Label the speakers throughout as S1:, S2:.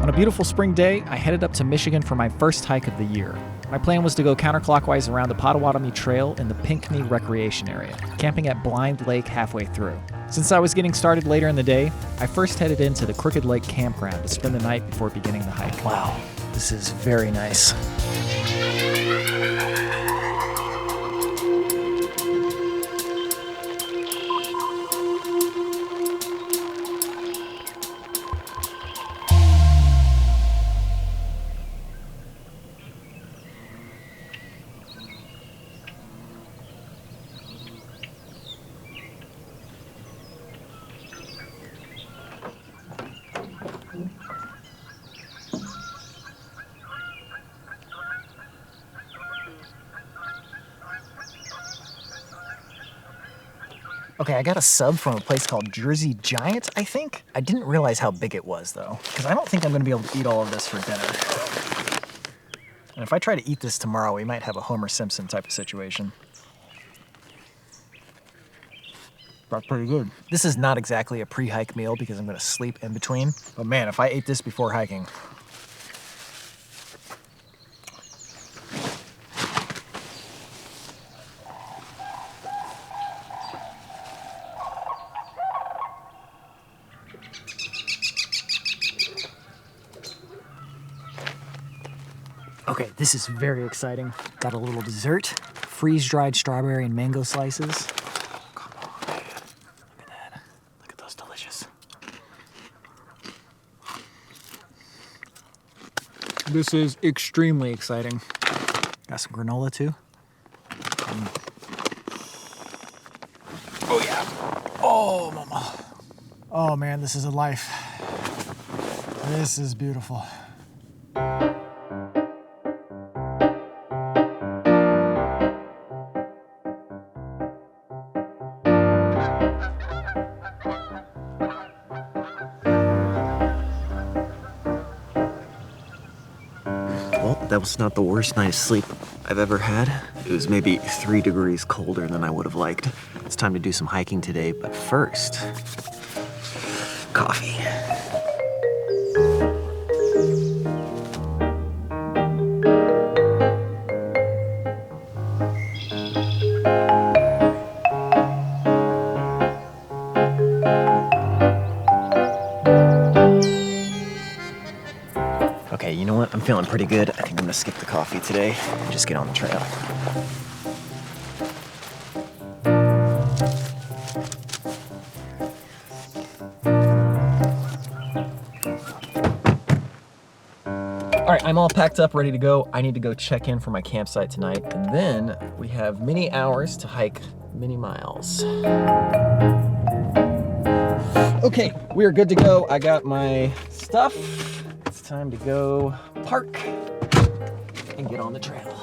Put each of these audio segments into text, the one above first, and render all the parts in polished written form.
S1: On a beautiful spring day, I headed up to Michigan for my first hike of the year. My plan was to go counterclockwise around the Potawatomi Trail in the Pinckney Recreation Area, camping at Blind Lake halfway through. Since I was getting started later in the day, I first headed into the Crooked Lake Campground to spend the night before beginning the hike.
S2: Wow, this is very nice. Okay, I got a sub from a place called Jersey Giant, I think. I didn't realize how big it was, though, because I don't think I'm going to be able to eat all of this for dinner. And if I try to eat this tomorrow, we might have a Homer Simpson type of situation. That's pretty good. This is not exactly a pre-hike meal because I'm going to sleep in between. But man, if I ate this before hiking... Okay, this is very exciting. Got a little dessert, freeze-dried strawberry and mango slices. Oh, come on, man. Look at that. Look at those delicious. This is extremely exciting. Got some granola too. Oh yeah. Oh, mama. Oh man, this is a life. This is beautiful.
S3: That was not the worst night of sleep I've ever had. It was maybe 3 degrees colder than I would have liked. It's time to do some hiking today, but first, coffee. Okay, you know what? I'm feeling pretty good. I think I'm gonna skip the coffee today and just get on the trail. All right, I'm all packed up, ready to go. I need to go check in for my campsite tonight, and then we have many hours to hike many miles. Okay, we are good to go. I got my stuff. It's time to go park and get on the trail.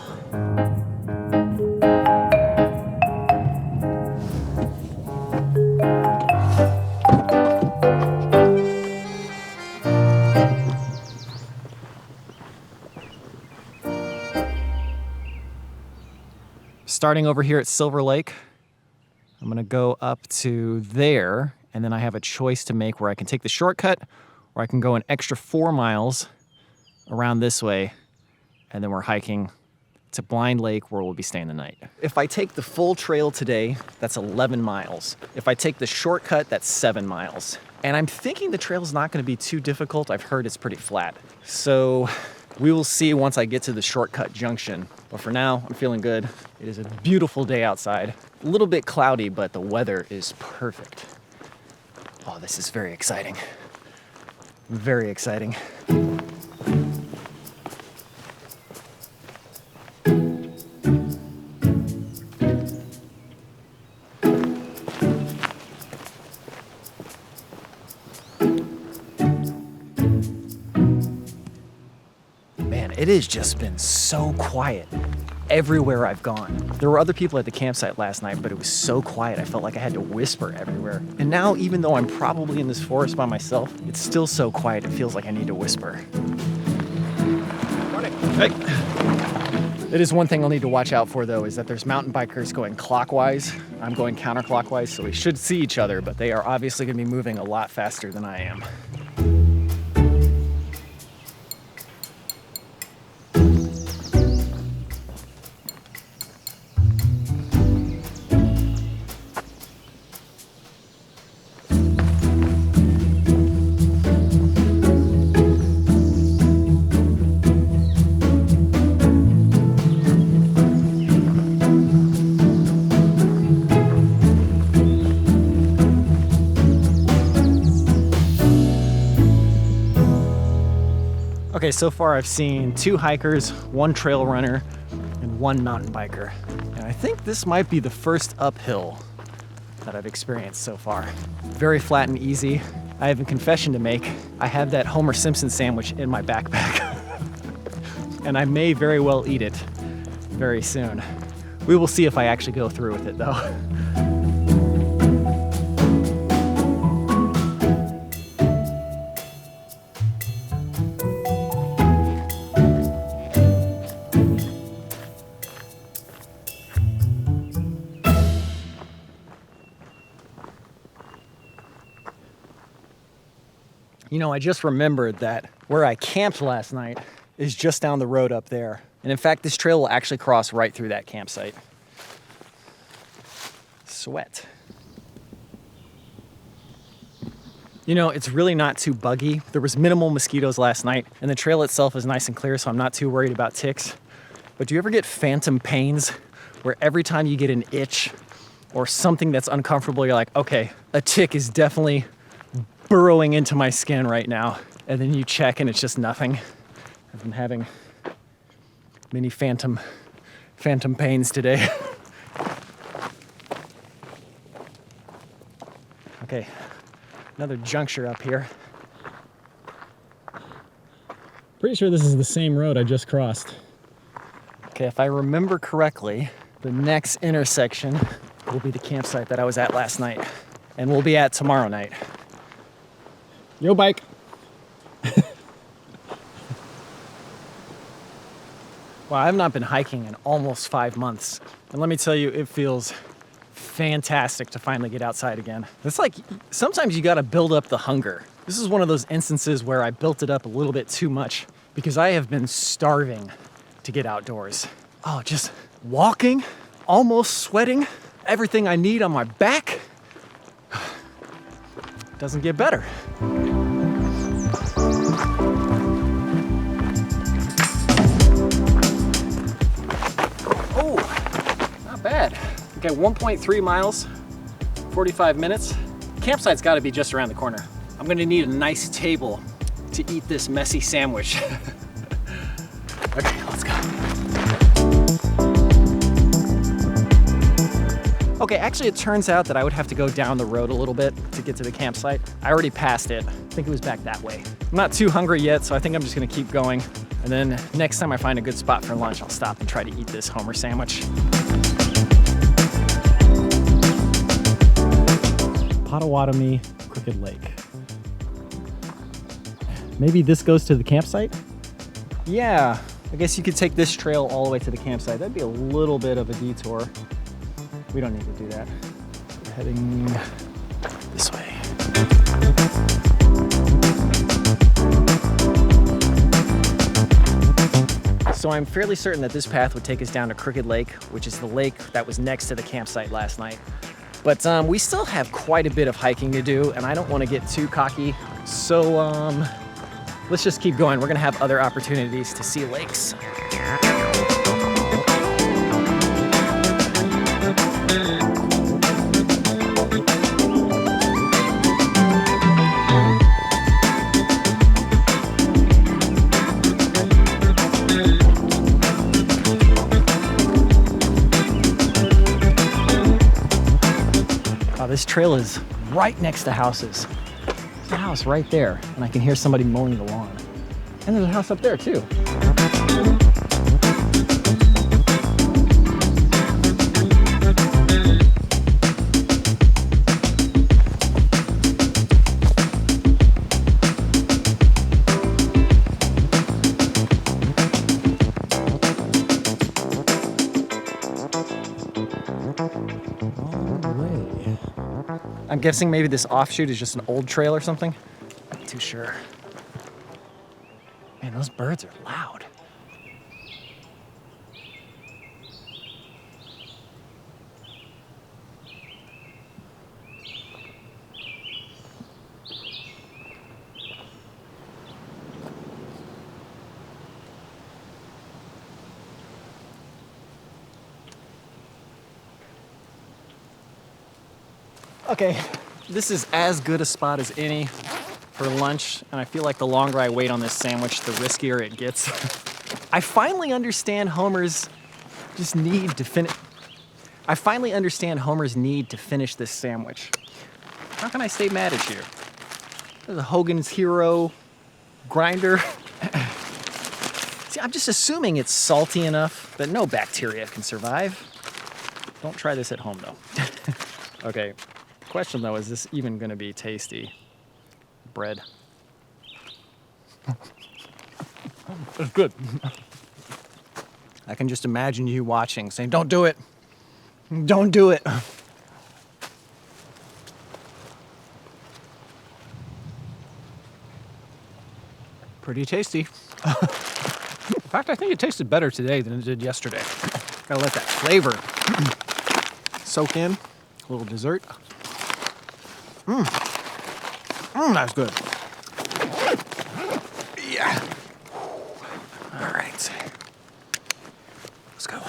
S1: Starting over here at Silver Lake, I'm gonna go up to there, and then I have a choice to make where I can take the shortcut or I can go an extra 4 miles around this way, and then we're hiking to Blind Lake where we'll be staying the night. If I take the full trail today, that's 11 miles. If I take the shortcut, that's 7 miles. And I'm thinking the trail's not gonna be too difficult. I've heard it's pretty flat. So we will see once I get to the shortcut junction. But for now, I'm feeling good. It is a beautiful day outside. A little bit cloudy, but the weather is perfect. Oh, this is very exciting. Very exciting. Man, it has just been so quiet everywhere I've gone. There were other people at the campsite last night, but it was so quiet. I felt like I had to whisper everywhere. And now, even though I'm probably in this forest by myself, it's still so quiet, it feels like I need to whisper. Morning. Hey. It is one thing I'll need to watch out for, though, is that there's mountain bikers going clockwise. I'm going counterclockwise, so we should see each other, but they are obviously going to be moving a lot faster than I am. Okay, so far I've seen 2 hikers, 1 trail runner, and 1 mountain biker. And I think this might be the first uphill that I've experienced so far. Very flat and easy. I have a confession to make. I have that Homer Simpson sandwich in my backpack. And I may very well eat it very soon. We will see if I actually go through with it though. You know, I just remembered that where I camped last night is just down the road up there. And in fact, this trail will actually cross right through that campsite. Sweat. You know, it's really not too buggy. There was minimal mosquitoes last night, and the trail itself is nice and clear, so I'm not too worried about ticks. But do you ever get phantom pains where every time you get an itch or something that's uncomfortable, you're like, okay, a tick is definitely burrowing into my skin right now, and then you check and it's just nothing? I've been having many phantom pains today. Okay, another juncture up here. Pretty sure this is the same road I just crossed. Okay, if I remember correctly, the next intersection will be the campsite that I was at last night, and we'll be at tomorrow night. Yo, bike. Well, I've not been hiking in almost 5 months. And let me tell you, it feels fantastic to finally get outside again. It's like, sometimes you gotta build up the hunger. This is one of those instances where I built it up a little bit too much because I have been starving to get outdoors. Oh, just walking, almost sweating, everything I need on my back. Doesn't get better. Bad. Okay, 1.3 miles, 45 minutes. Campsite's gotta be just around the corner. I'm gonna need a nice table to eat this messy sandwich. Okay, let's go. Okay, actually it turns out that I would have to go down the road a little bit to get to the campsite. I already passed it. I think it was back that way. I'm not too hungry yet, so I think I'm just gonna keep going. And then next time I find a good spot for lunch, I'll stop and try to eat this Homer sandwich. Potawatomi, Crooked Lake. Maybe this goes to the campsite? Yeah, I guess you could take this trail all the way to the campsite. That'd be a little bit of a detour. We don't need to do that. We're heading this way. So I'm fairly certain that this path would take us down to Crooked Lake, which is the lake that was next to the campsite last night. But we still have quite a bit of hiking to do, and I don't want to get too cocky. So let's just keep going. We're gonna have other opportunities to see lakes. This trail is right next to houses. There's a house right there, and I can hear somebody mowing the lawn. And there's a house up there too. I'm guessing maybe this offshoot is just an old trail or something. Not too sure. Man, those birds are loud. Okay, this is as good a spot as any for lunch, and I feel like the longer I wait on this sandwich, the riskier it gets. I finally understand Homer's need to finish this sandwich. How can I stay mad at you? The Hogan's Hero grinder. See, I'm just assuming it's salty enough that no bacteria can survive. Don't try this at home, though. Okay, question though, is this even gonna be tasty? Bread. It's good. I can just imagine you watching, saying, don't do it. Don't do it. Pretty tasty. In fact, I think it tasted better today than it did yesterday. Gotta let that flavor soak in. A little dessert. That's good. Yeah. All right. Let's go.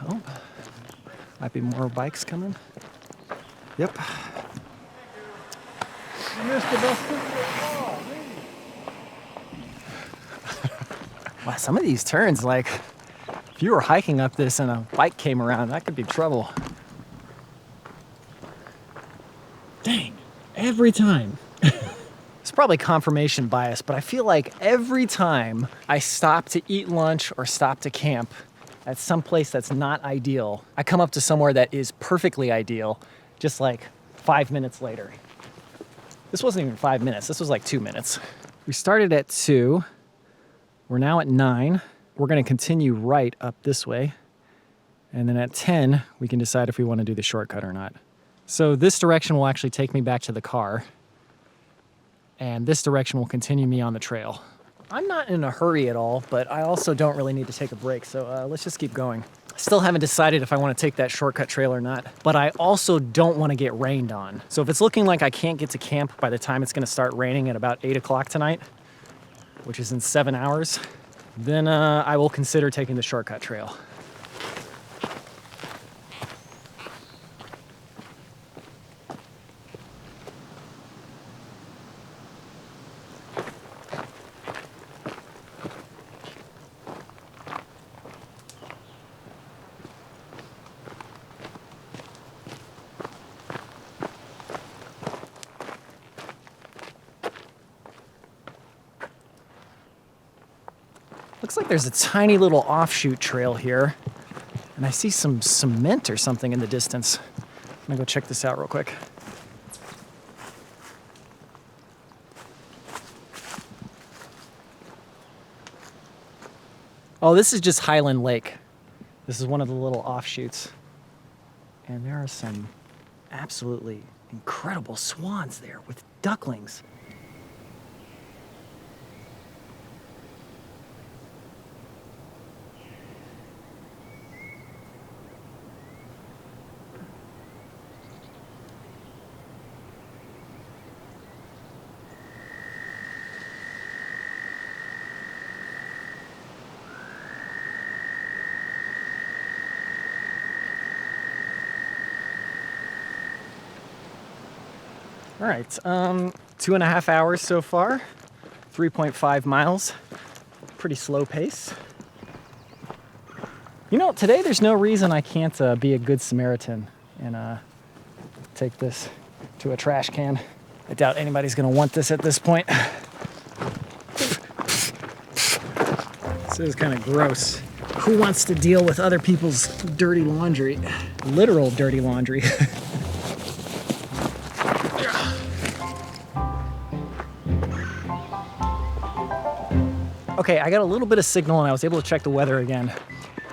S1: Oh, might be more bikes coming. Yep. Wow, some of these turns, like, if you were hiking up this and a bike came around, that could be trouble. Dang, every time. It's probably confirmation bias, but I feel like every time I stop to eat lunch or stop to camp at some place that's not ideal, I come up to somewhere that is perfectly ideal, just like 5 minutes later. This wasn't even 5 minutes, this was like 2 minutes. We started at 2, we're now at 9. We're gonna continue right up this way. And then at 10, we can decide if we wanna do the shortcut or not. So this direction will actually take me back to the car. And this direction will continue me on the trail. I'm not in a hurry at all, but I also don't really need to take a break, so let's just keep going. Still haven't decided if I want to take that shortcut trail or not, but I also don't want to get rained on. So if it's looking like I can't get to camp by the time it's going to start raining at about 8 o'clock tonight, which is in 7 hours, then I will consider taking the shortcut trail. Looks like there's a tiny little offshoot trail here, and I see some cement or something in the distance. I'm gonna go check this out real quick. Oh, this is just Highland Lake. This is one of the little offshoots. And there are some absolutely incredible swans there with ducklings. All right, 2.5 hours so far, 3.5 miles, pretty slow pace. You know, today there's no reason I can't be a good Samaritan and take this to a trash can. I doubt anybody's gonna want this at this point. This is kind of gross. Who wants to deal with other people's dirty laundry? Literal dirty laundry. Okay, I got a little bit of signal and I was able to check the weather again.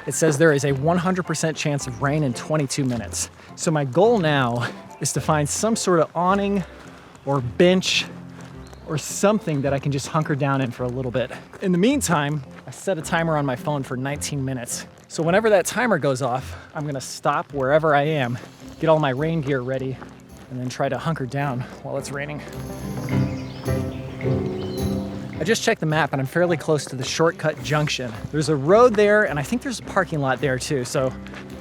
S1: It says there is a 100% chance of rain in 22 minutes. So my goal now is to find some sort of awning or bench or something that I can just hunker down in for a little bit. In the meantime, I set a timer on my phone for 19 minutes. So whenever that timer goes off, I'm gonna stop wherever I am, get all my rain gear ready, and then try to hunker down while it's raining. I just checked the map and I'm fairly close to the shortcut junction. There's a road there and I think there's a parking lot there too, so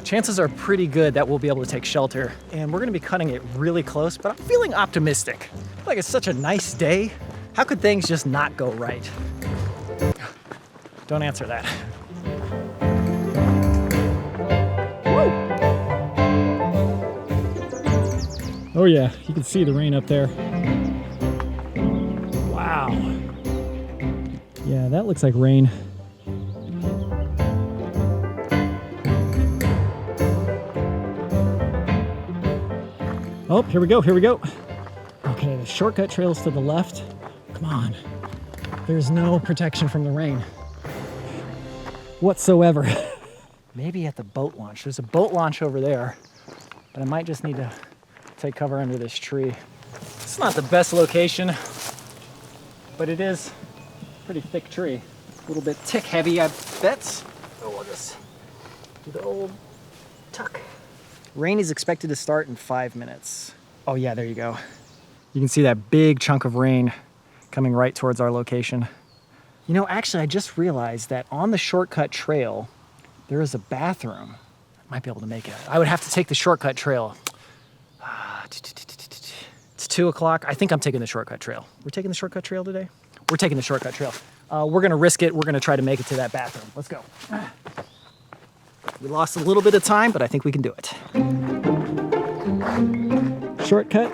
S1: chances are pretty good that we'll be able to take shelter. And we're gonna be cutting it really close, but I'm feeling optimistic. Like it's such a nice day. How could things just not go right? Don't answer that. Woo! Oh yeah, you can see the rain up there. Wow. Yeah, that looks like rain. Oh, here we go, here we go. Okay, the shortcut trail's to the left. Come on. There's no protection from the rain whatsoever. Maybe at the boat launch. There's a boat launch over there, but I might just need to take cover under this tree. It's not the best location, but it is a pretty thick tree. A little bit tick heavy, I bet. Oh, we'll just do the old tuck. Rain is expected to start in 5 minutes. Oh yeah, there you go. You can see that big chunk of rain coming right towards our location. You know, actually, I just realized that on the shortcut trail, there is a bathroom. I might be able to make it. I would have to take the shortcut trail. It's 2 o'clock. I think I'm taking the shortcut trail. We're taking the shortcut trail today? We're taking the shortcut trail. We're gonna risk it. We're gonna try to make it to that bathroom. Let's go. We lost a little bit of time, but I think we can do it. Shortcut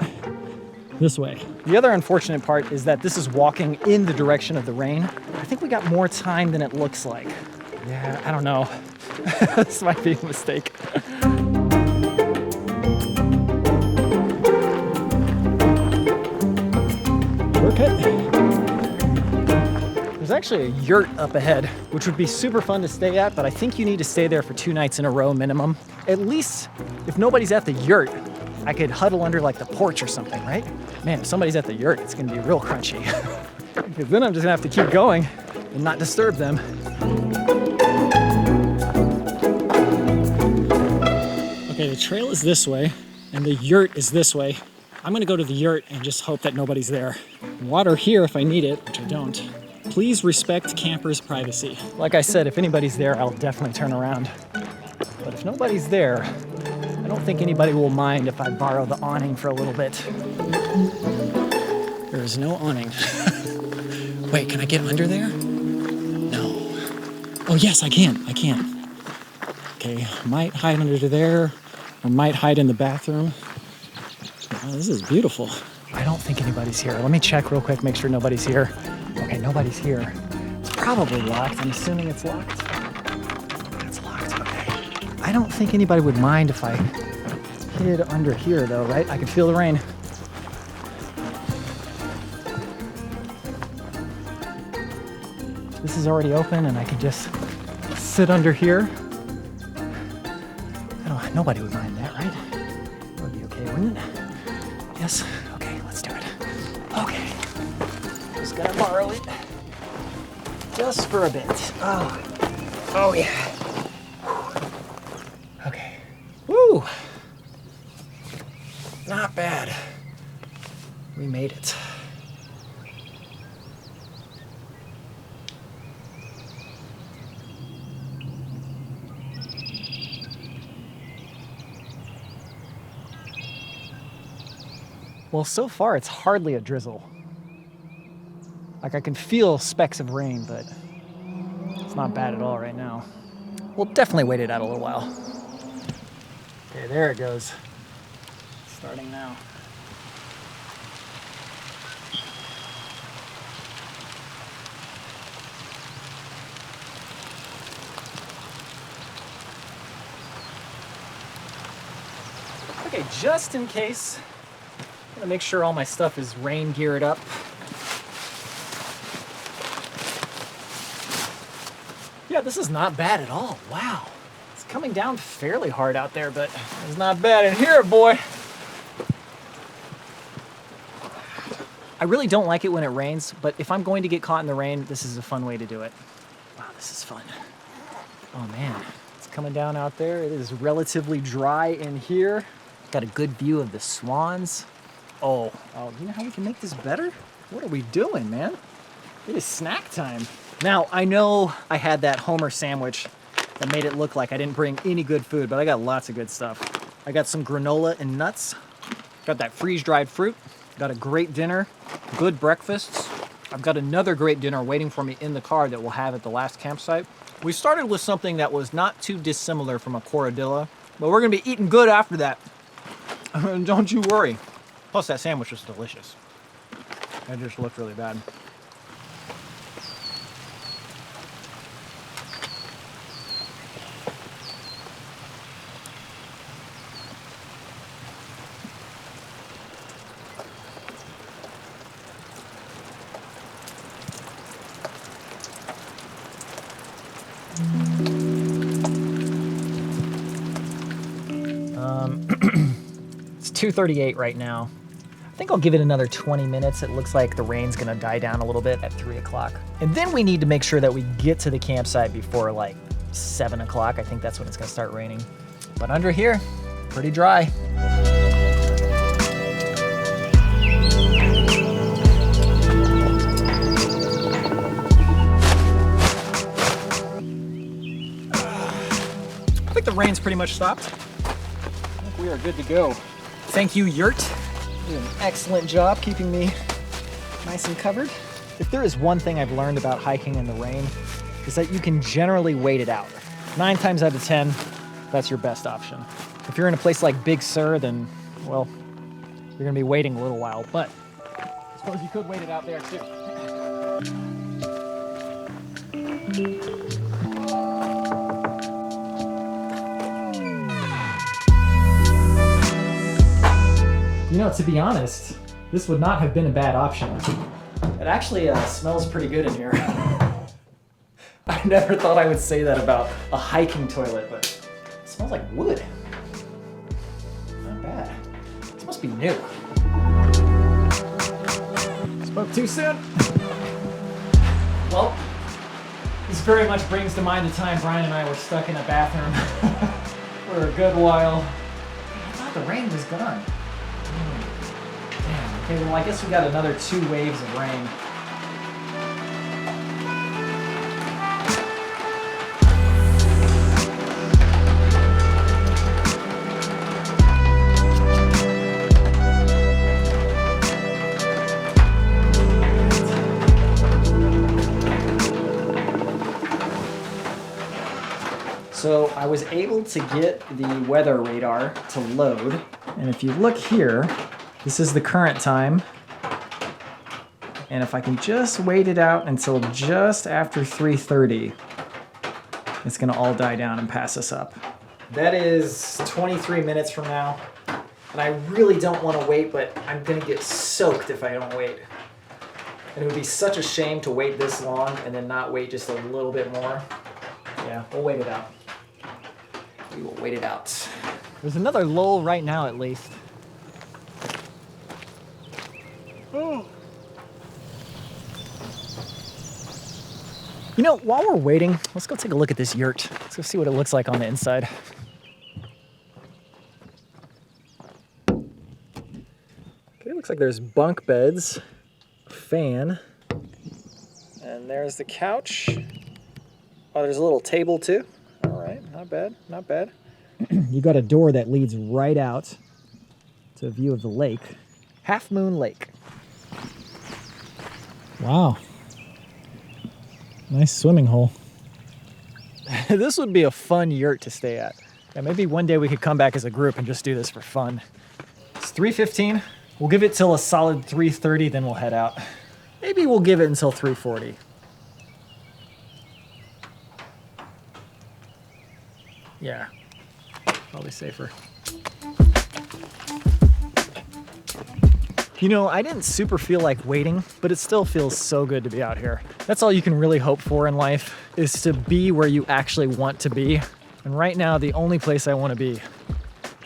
S1: this way. The other unfortunate part is that this is walking in the direction of the rain. I think we got more time than it looks like. Yeah, I don't know. This might be a mistake. Shortcut. There's actually a yurt up ahead, which would be super fun to stay at, but I think you need to stay there for 2 nights in a row minimum. At least if nobody's at the yurt, I could huddle under like the porch or something, right? Man, if somebody's at the yurt, it's gonna be real crunchy. Because then I'm just gonna have to keep going and not disturb them. Okay, the trail is this way and the yurt is this way. I'm gonna go to the yurt and just hope that nobody's there. Water here if I need it, which I don't. Please respect campers' privacy. Like I said, if anybody's there, I'll definitely turn around. But if nobody's there, I don't think anybody will mind if I borrow the awning for a little bit. There is no awning. Wait, can I get under there? No. Oh yes, I can. Okay, might hide under there, or might hide in the bathroom. Oh, this is beautiful. I don't think anybody's here. Let me check real quick, make sure nobody's here. Okay, nobody's here. It's probably locked. I'm assuming it's locked. It's locked, okay. I don't think anybody would mind if I hid under here though, right? I can feel the rain. This is already open and I could just sit under here. Nobody would mind that, right? That would be okay, wouldn't it? Yes? Okay, let's do it. Okay. Just gonna borrow it. Just for a bit. Oh yeah. Okay. Woo! Not bad. We made it. Well, so far it's hardly a drizzle. Like I can feel specks of rain, but it's not bad at all right now. We'll definitely wait it out a little while. Okay, there it goes. Starting now. Okay, just in case, I'm gonna make sure all my stuff is rain geared up. Yeah, this is not bad at all. Wow. It's coming down fairly hard out there, but it's not bad in here, boy. I really don't like it when it rains, but if I'm going to get caught in the rain, this is a fun way to do it. Wow,
S2: this is fun. Oh man, it's coming down out there. It is relatively dry in here. Got a good view of the swans. Oh, you know how we can make this better? What are we doing, man? It is snack time. Now, I know I had that Homer sandwich that made it look like I didn't bring any good food, but I got lots of good stuff. I got some granola and nuts. Got that freeze-dried fruit. Got a great dinner, good breakfasts. I've got another great dinner waiting for me in the car that we'll have at the last campsite. We started with something that was not too dissimilar from a corradilla, but we're gonna be eating good after that. Don't you worry. Plus that sandwich was delicious. It just looked really bad. It's 2:38 right now. I think I'll give it another 20 minutes. It looks like the rain's gonna die down a little bit at 3 o'clock. And then we need to make sure that we get to the campsite before like 7 o'clock. I think that's when it's gonna start raining. But under here, pretty dry. I think the rain's pretty much stopped. I think we are good to go. Thank you, Yurt. You did an excellent job keeping me nice and covered. If there is one thing I've learned about hiking in the rain, is that you can generally wait it out. 9 times out of 10, that's your best option. If you're in a place like Big Sur, then, well, you're gonna be waiting a little while, but I suppose you could wait it out there too. You know, to be honest, this would not have been a bad option. It actually smells pretty good in here. I never thought I would say that about a hiking toilet, but it smells like wood. Not bad. This must be new. Spoke too soon. Well, this very much brings to mind the time Bryan and I were stuck in a bathroom for a good while. I thought the rain was gone. Damn, okay, well I guess we got another 2 waves of rain. So I was able to get the weather radar to load, and if you look here, this is the current time. And if I can just wait it out until just after 3:30, it's gonna all die down and pass us up. That is 23 minutes from now. And I really don't wanna wait, but I'm gonna get soaked if I don't wait. And it would be such a shame to wait this long and then not wait just a little bit more. Yeah, we'll wait it out. We will wait it out. There's another lull right now at least. Oh. You know, while we're waiting, let's go take a look at this yurt. Let's go see what it looks like on the inside. Okay, looks like there's bunk beds, a fan, and there's the couch. Oh, there's a little table too. All right, not bad, not bad. You got a door that leads right out to a view of the lake. Half Moon Lake. Wow. Nice swimming hole. This would be a fun yurt to stay at. Yeah, maybe one day we could come back as a group and just do this for fun. It's 3:15. We'll give it till a solid 3:30, then we'll head out. Maybe we'll give it until 3:40. Yeah, probably safer. You know, I didn't super feel like waiting, but it still feels so good to be out here. That's all you can really hope for in life, is to be where you actually want to be. And right now, the only place I want to be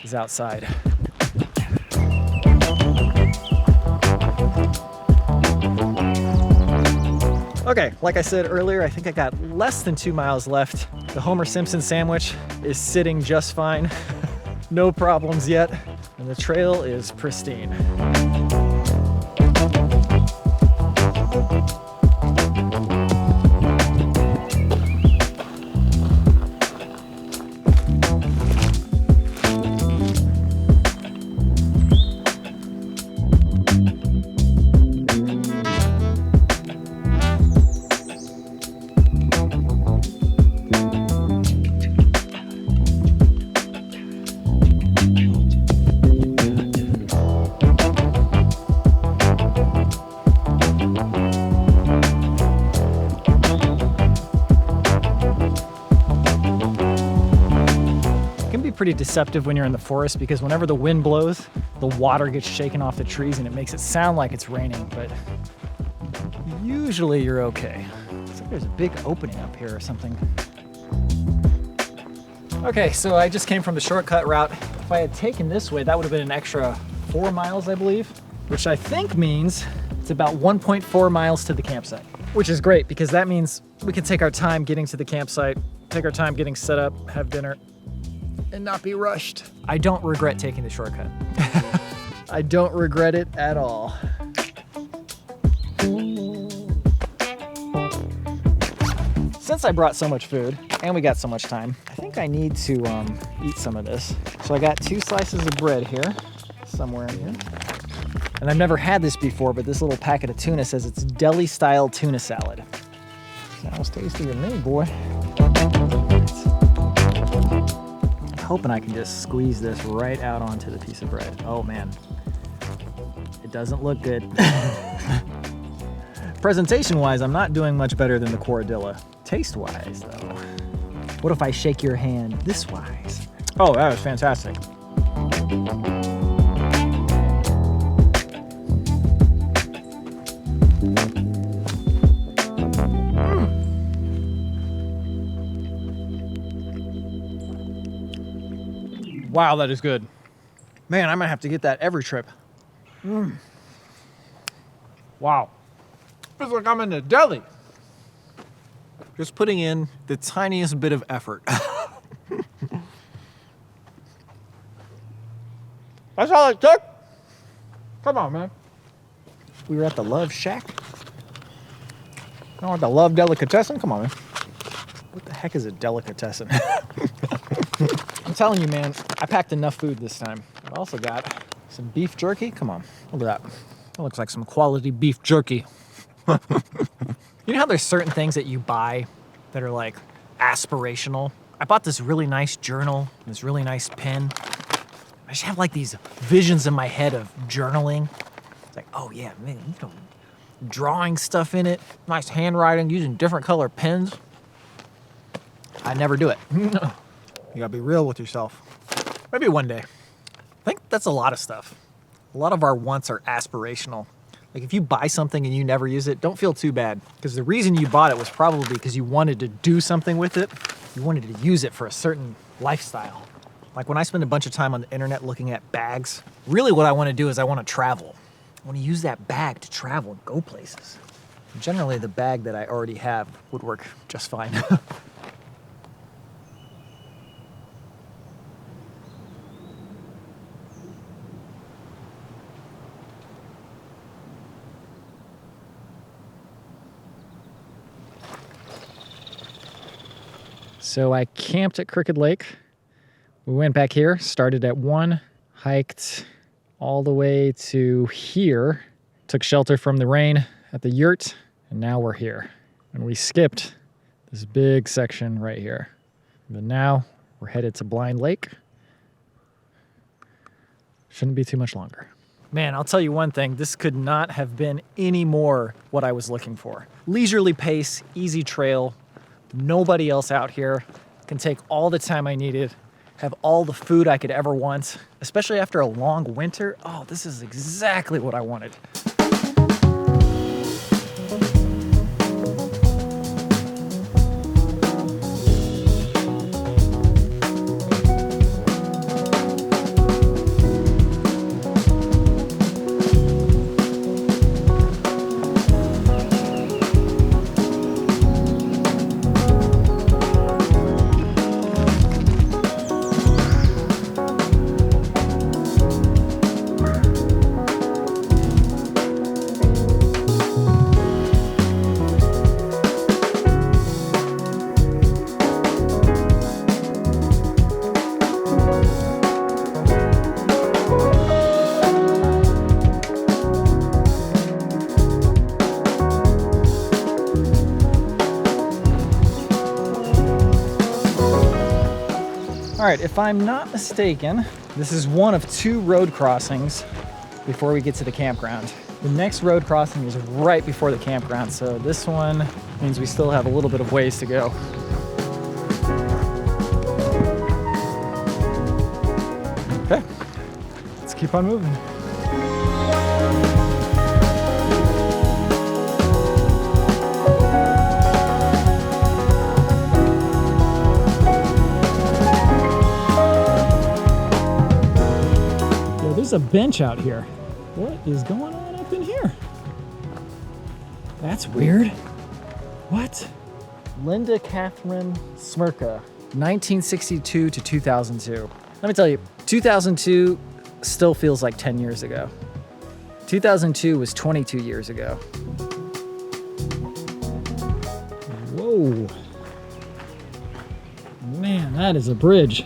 S2: is outside.
S1: Okay, like I said earlier, I think I got less than 2 miles left. The Homer Simpson sandwich is sitting just fine. No problems yet, and the trail is pristine. Pretty deceptive when you're in the forest because whenever the wind blows, the water gets shaken off the trees and it makes it sound like it's raining, but usually you're okay. Looks like there's a big opening up here or something. Okay, so I just came from the shortcut route. If I had taken this way, that would have been an extra 4 miles, I believe, which I think means it's about 1.4 miles to the campsite, which is great because that means we can take our time getting to the campsite, take our time getting set up, have dinner, and not be rushed. I don't regret taking the shortcut. I don't regret it at all. Since I brought so much food and we got so much time, I think I need to eat some of this. So I got 2 slices of bread here, somewhere in here. And I've never had this before, but this little packet of tuna says it's deli-style tuna salad. Sounds tasty to me, boy. Hoping I can just squeeze this right out onto the piece of bread. Oh man, it doesn't look good. Presentation wise, I'm not doing much better than the Quaradilla. Taste wise though, what if I shake your hand this wise? Oh, that was fantastic. Wow, that is good. Man, I might have to get that every trip. Wow. Feels like I'm in a deli. Just putting in the tiniest bit of effort. That's all it took? Come on, man. We were at the Love Shack. No, the Love Delicatessen? Come on, man. What the heck is a delicatessen? I'm telling you, man, I packed enough food this time. I also got some beef jerky. Come on, look at that. That looks like some quality beef jerky. You know how there's certain things that you buy that are like aspirational? I bought this really nice journal, this really nice pen. I just have like these visions in my head of journaling. It's like, oh yeah, man, you know, drawing stuff in it, nice handwriting, using different color pens. I never do it. You gotta be real with yourself. Maybe one day. I think that's a lot of stuff. A lot of our wants are aspirational. Like if you buy something and you never use it, don't feel too bad. Because the reason you bought it was probably because you wanted to do something with it. You wanted to use it for a certain lifestyle. Like when I spend a bunch of time on the internet looking at bags, really what I want to do is I want to travel. I want to use that bag to travel and go places. Generally, the bag that I already have would work just fine. So I camped at Crooked Lake. We went back here, started at 1, hiked all the way to here, took shelter from the rain at the yurt, and now we're here. And we skipped this big section right here. But now we're headed to Blind Lake. Shouldn't be too much longer. Man, I'll tell you one thing, this could not have been any more what I was looking for. Leisurely pace, easy trail, nobody else out here, can take all the time I needed, have all the food I could ever want, especially after a long winter. Oh, this is exactly what I wanted. if I'm not mistaken, this is one of 2 road crossings before we get to the campground. The next road crossing is right before the campground, so this one means we still have a little bit of ways to go. Okay, let's keep on moving. There's a bench out here. What is going on up in here? That's weird. What? Linda Catherine Smirka, 1962 to 2002. Let me tell you, 2002 still feels like 10 years ago. 2002 was 22 years ago. Whoa. Man, that is a bridge.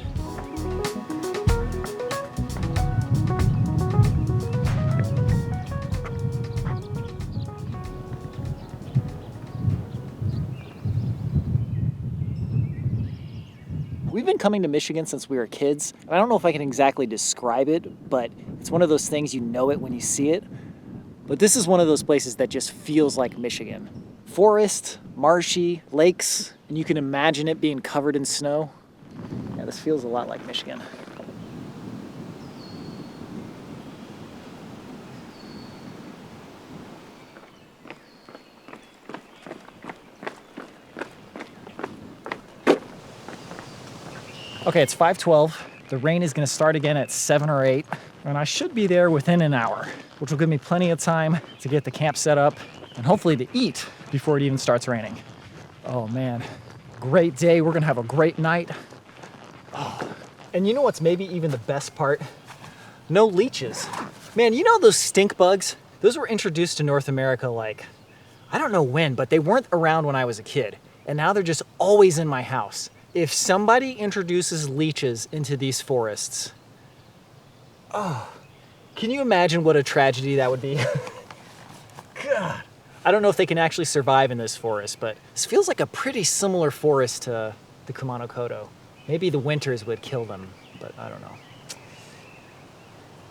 S1: We've been coming to Michigan since we were kids. I don't know if I can exactly describe it, but it's one of those things, you know it when you see it. But this is one of those places that just feels like Michigan. Forest, marshy, lakes, and you can imagine it being covered in snow. Yeah, this feels a lot like Michigan. Okay, it's 5:12. The rain is gonna start again at 7 or 8, and I should be there within an hour, which will give me plenty of time to get the camp set up and hopefully to eat before it even starts raining. Oh man, great day. We're gonna have a great night. Oh. And you know what's maybe even the best part? No leeches. Man, you know those stink bugs? Those were introduced to North America like, I don't know when, but they weren't around when I was a kid. And now they're just always in my house. If somebody introduces leeches into these forests, oh, can you imagine what a tragedy that would be? God. I don't know if they can actually survive in this forest, but this feels like a pretty similar forest to the Kumano-Koto. Maybe the winters would kill them, but I don't know.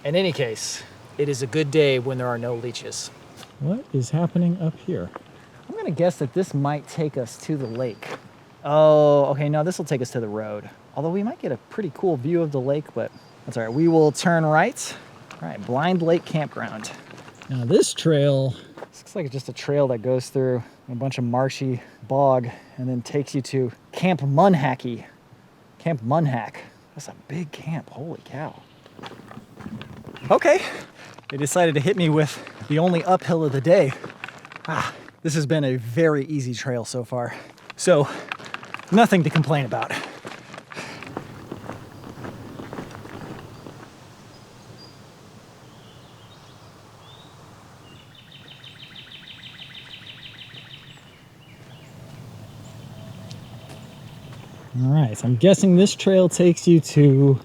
S1: In any case, it is a good day when there are no leeches. What is happening up here? I'm gonna guess that this might take us to the lake. Oh, okay, no, this will take us to the road. Although we might get a pretty cool view of the lake, but that's all right. We will turn right. All right, Blind Lake Campground. Now this trail, this looks like just a trail that goes through a bunch of marshy bog and then takes you to Camp Munhacky. Camp Munhack. That's a big camp, holy cow. Okay, they decided to hit me with the only uphill of the day. This has been a very easy trail so far. So, nothing to complain about. All right, so I'm guessing this trail takes you to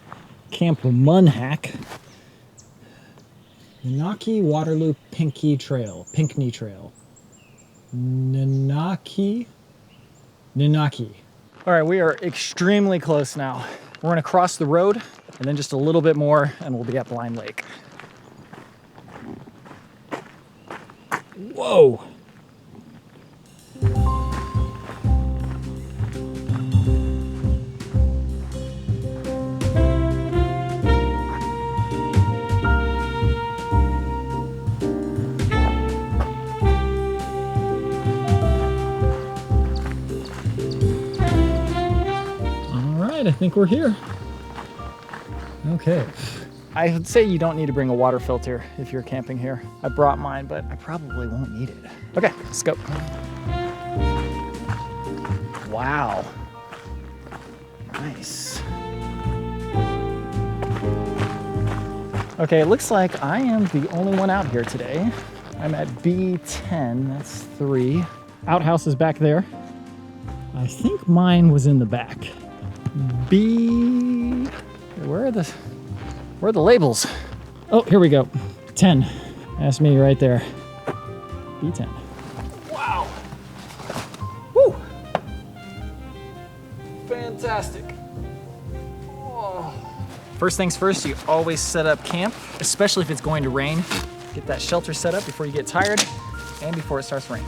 S1: Camp Munhack. Nanaki Waterloo Pinckney Trail. Nanaki. All right, we are extremely close now. We're gonna cross the road and then just a little bit more and we'll be at Blind Lake. Whoa. I think we're here. Okay. I would say you don't need to bring a water filter if you're camping here. I brought mine, but I probably won't need it. Okay, let's go. Wow. Nice. Okay, it looks like I am the only one out here today. I'm at B10, that's 3. Outhouse is back there. I think mine was in the back. B. Where are the labels? Oh, here we go. 10. That's me right there. B10. Wow. Woo. Fantastic. Oh. First things first, you always set up camp, especially if it's going to rain. Get that shelter set up before you get tired and before it starts raining.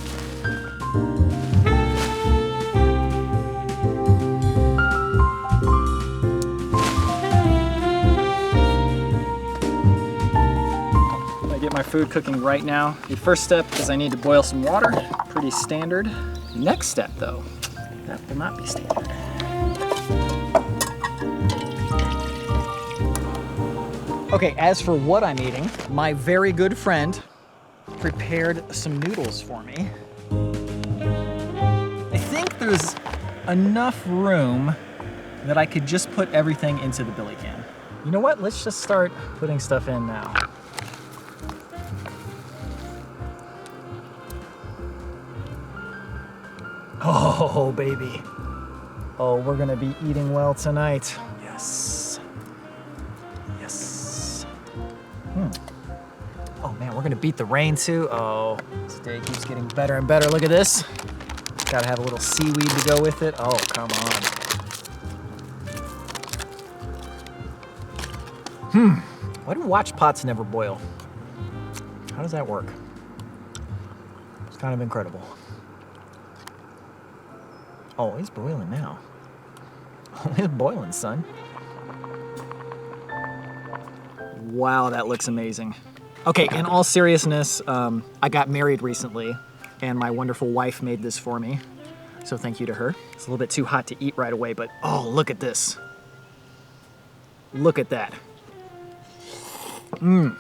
S1: I get my food cooking right now. The first step is I need to boil some water. Pretty standard. Next step though, that will not be standard. Okay, as for what I'm eating, my very good friend prepared some noodles for me. I think there's enough room that I could just put everything into the billy can. You know what? Let's just start putting stuff in now. Oh, baby. Oh, we're gonna be eating well tonight. Yes. Yes. Oh man, we're gonna beat the rain too. Oh, this day keeps getting better and better. Look at this. Gotta have a little seaweed to go with it. Oh, come on. Why do watch pots never boil? How does that work? It's kind of incredible. Oh, he's boiling now. He's boiling, son. Wow, that looks amazing. Okay, in all seriousness, I got married recently, and my wonderful wife made this for me. So thank you to her. It's a little bit too hot to eat right away, but oh, look at this. Look at that. Man,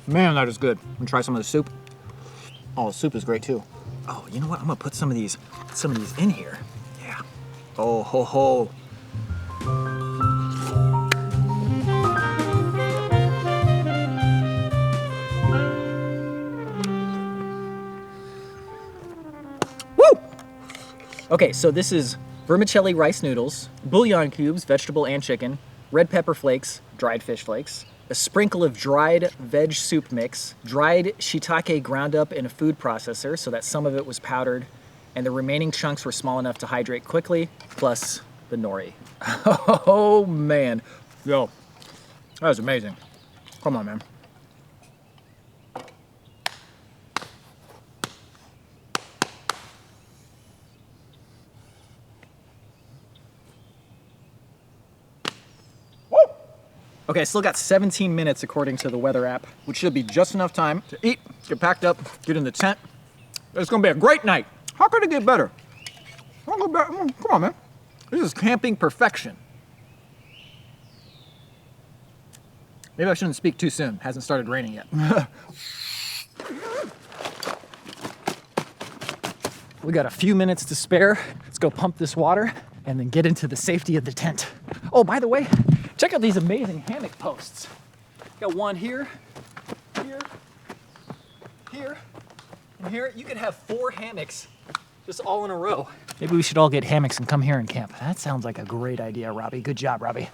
S1: that is good. I'm gonna try some of the soup. Oh, the soup is great too. Oh, you know what? I'm gonna put some of these in here. Yeah. Oh, ho, ho. Woo! Okay, so this is vermicelli rice noodles, bouillon cubes, vegetable and chicken, red pepper flakes, dried fish flakes, a sprinkle of dried veg soup mix, dried shiitake ground up in a food processor so that some of it was powdered, and the remaining chunks were small enough to hydrate quickly, plus the nori. Oh man. Yo, that was amazing. Come on, man. Okay, I still got 17 minutes according to the weather app, which should be just enough time to eat, get packed up, get in the tent. It's gonna be a great night. How could it get better? Come on, man. This is camping perfection. Maybe I shouldn't speak too soon. Hasn't started raining yet. We got a few minutes to spare. Let's go pump this water and then get into the safety of the tent. Oh, by the way, check out these amazing hammock posts. Got one here, here, here, and here. You could have 4 hammocks just all in a row. Maybe we should all get hammocks and come here and camp. That sounds like a great idea, Robby. Good job, Robby.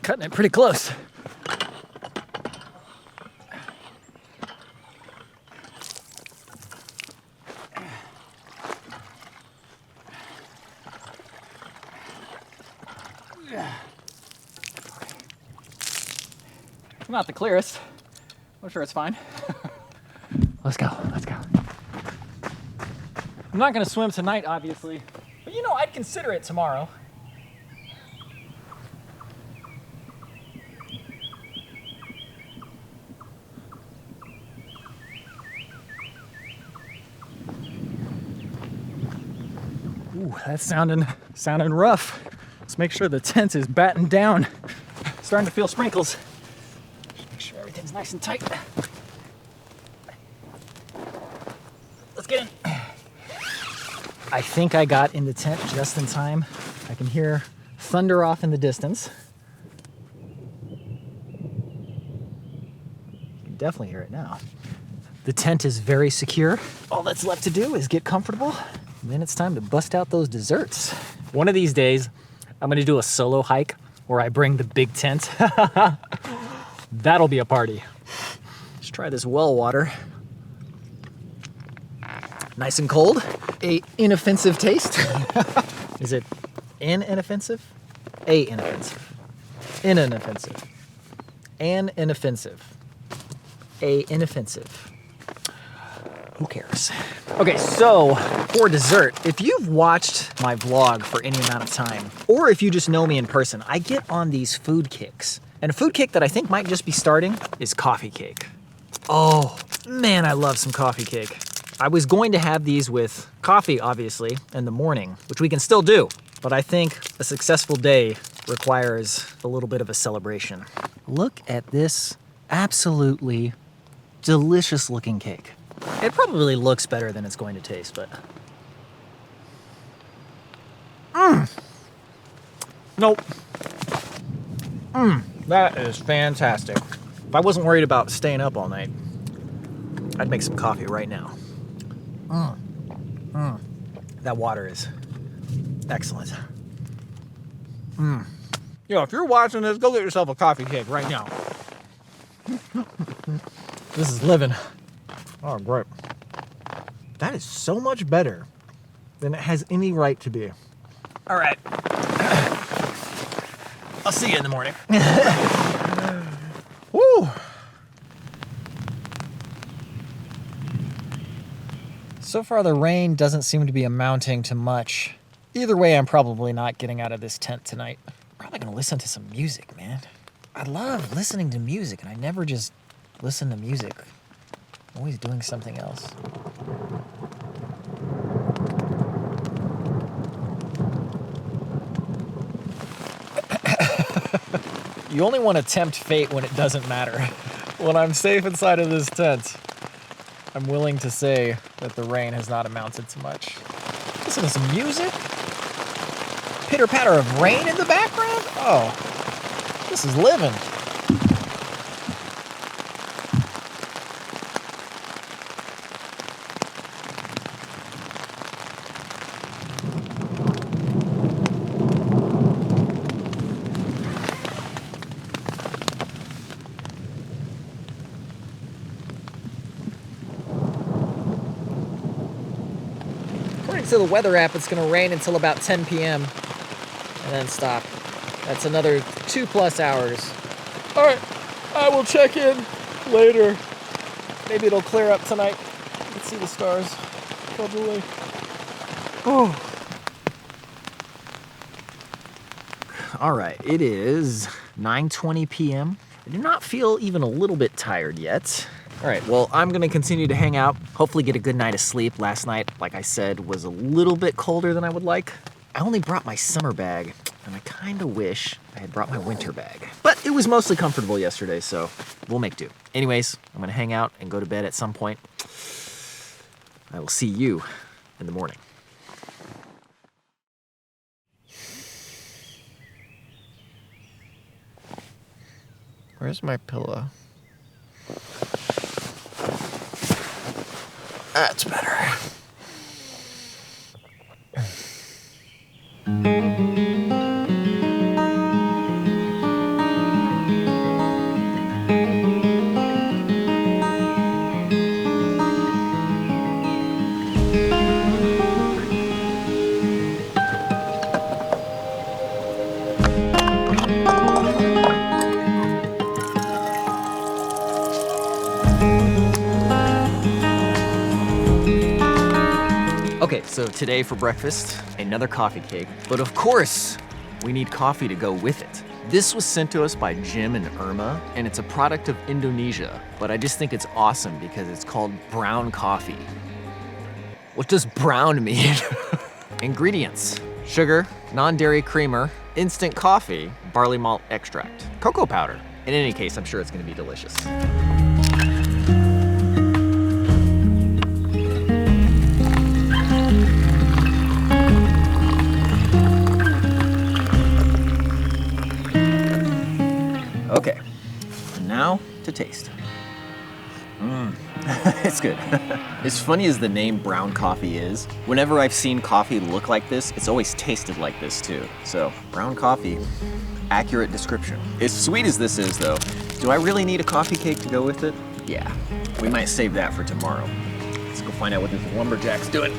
S1: Cutting it pretty close. Not the clearest. I'm sure it's fine. Let's go, let's go. I'm not gonna swim tonight, obviously, but you know, I'd consider it tomorrow. Ooh, that's sounding rough. Let's make sure the tent is battened down. Starting to feel sprinkles. Make sure everything's nice and tight. Let's get in. I think I got in the tent just in time. I can hear thunder off in the distance. You can definitely hear it now. The tent is very secure. All that's left to do is get comfortable, and then it's time to bust out those desserts. One of these days, I'm gonna do a solo hike where I bring the big tent. That'll be a party. Let's try this well water. Nice and cold. A inoffensive taste. Is it inoffensive?
S2: A inoffensive. Inoffensive. An inoffensive. A inoffensive. Who cares? Okay, so for dessert, if you've watched my vlog for any amount of time, or if you just know me in person, I get on these food kicks. And a food kick that I think might just be starting is coffee cake. Oh, man, I love some coffee cake. I was going to have these with coffee, obviously, in the morning, which we can still do. But I think a successful day requires a little bit of a celebration. Look at this absolutely delicious looking cake. It probably looks better than it's going to taste, but... Nope. That is fantastic. If I wasn't worried about staying up all night, I'd make some coffee right now. That water is excellent. Yo, if you're watching this, go get yourself a coffee cake right now. This is living. Oh, great. That is so much better than it has any right to be. All right. I'll see you in the morning. Woo! So far, the rain doesn't seem to be amounting to much. Either way, I'm probably not getting out of this tent tonight. Probably gonna listen to some music, man. I love listening to music, and I never just listen to music. I'm always doing something else. You only want to tempt fate when it doesn't matter. When I'm safe inside of this tent, I'm willing to say that the rain has not amounted to much. Listen to some music. Pitter-patter of rain in the background? Oh, this is living. According to the weather app, it's going to rain until about 10 p.m. and then stop. That's another 2+ hours. All right, I will check in later. Maybe it'll clear up tonight. You can see the stars. Probably. Oh. All right, it is 9:20 p.m. I do not feel even a little bit tired yet. All right, well, I'm gonna continue to hang out, hopefully get a good night of sleep. Last night, like I said, was a little bit colder than I would like. I only brought my summer bag, and I kinda wish I had brought my winter bag. But it was mostly comfortable yesterday, so we'll make do. Anyways, I'm gonna hang out and go to bed at some point. I will see you in the morning. Where's my pillow? That's better. Okay, so today for breakfast, another coffee cake. But of course, we need coffee to go with it. This was sent to us by Jim and Irma, and it's a product of Indonesia. But I just think it's awesome because it's called brown coffee. What does brown mean? Ingredients: sugar, non-dairy creamer, instant coffee, barley malt extract, cocoa powder. In any case, I'm sure it's gonna be delicious. Okay, and now to taste. It's good. As funny as the name brown coffee is, whenever I've seen coffee look like this, it's always tasted like this too. So, brown coffee, accurate description. As sweet as this is though, do I really need a coffee cake to go with it? Yeah, we might save that for tomorrow. Let's go find out what this lumberjack's doing.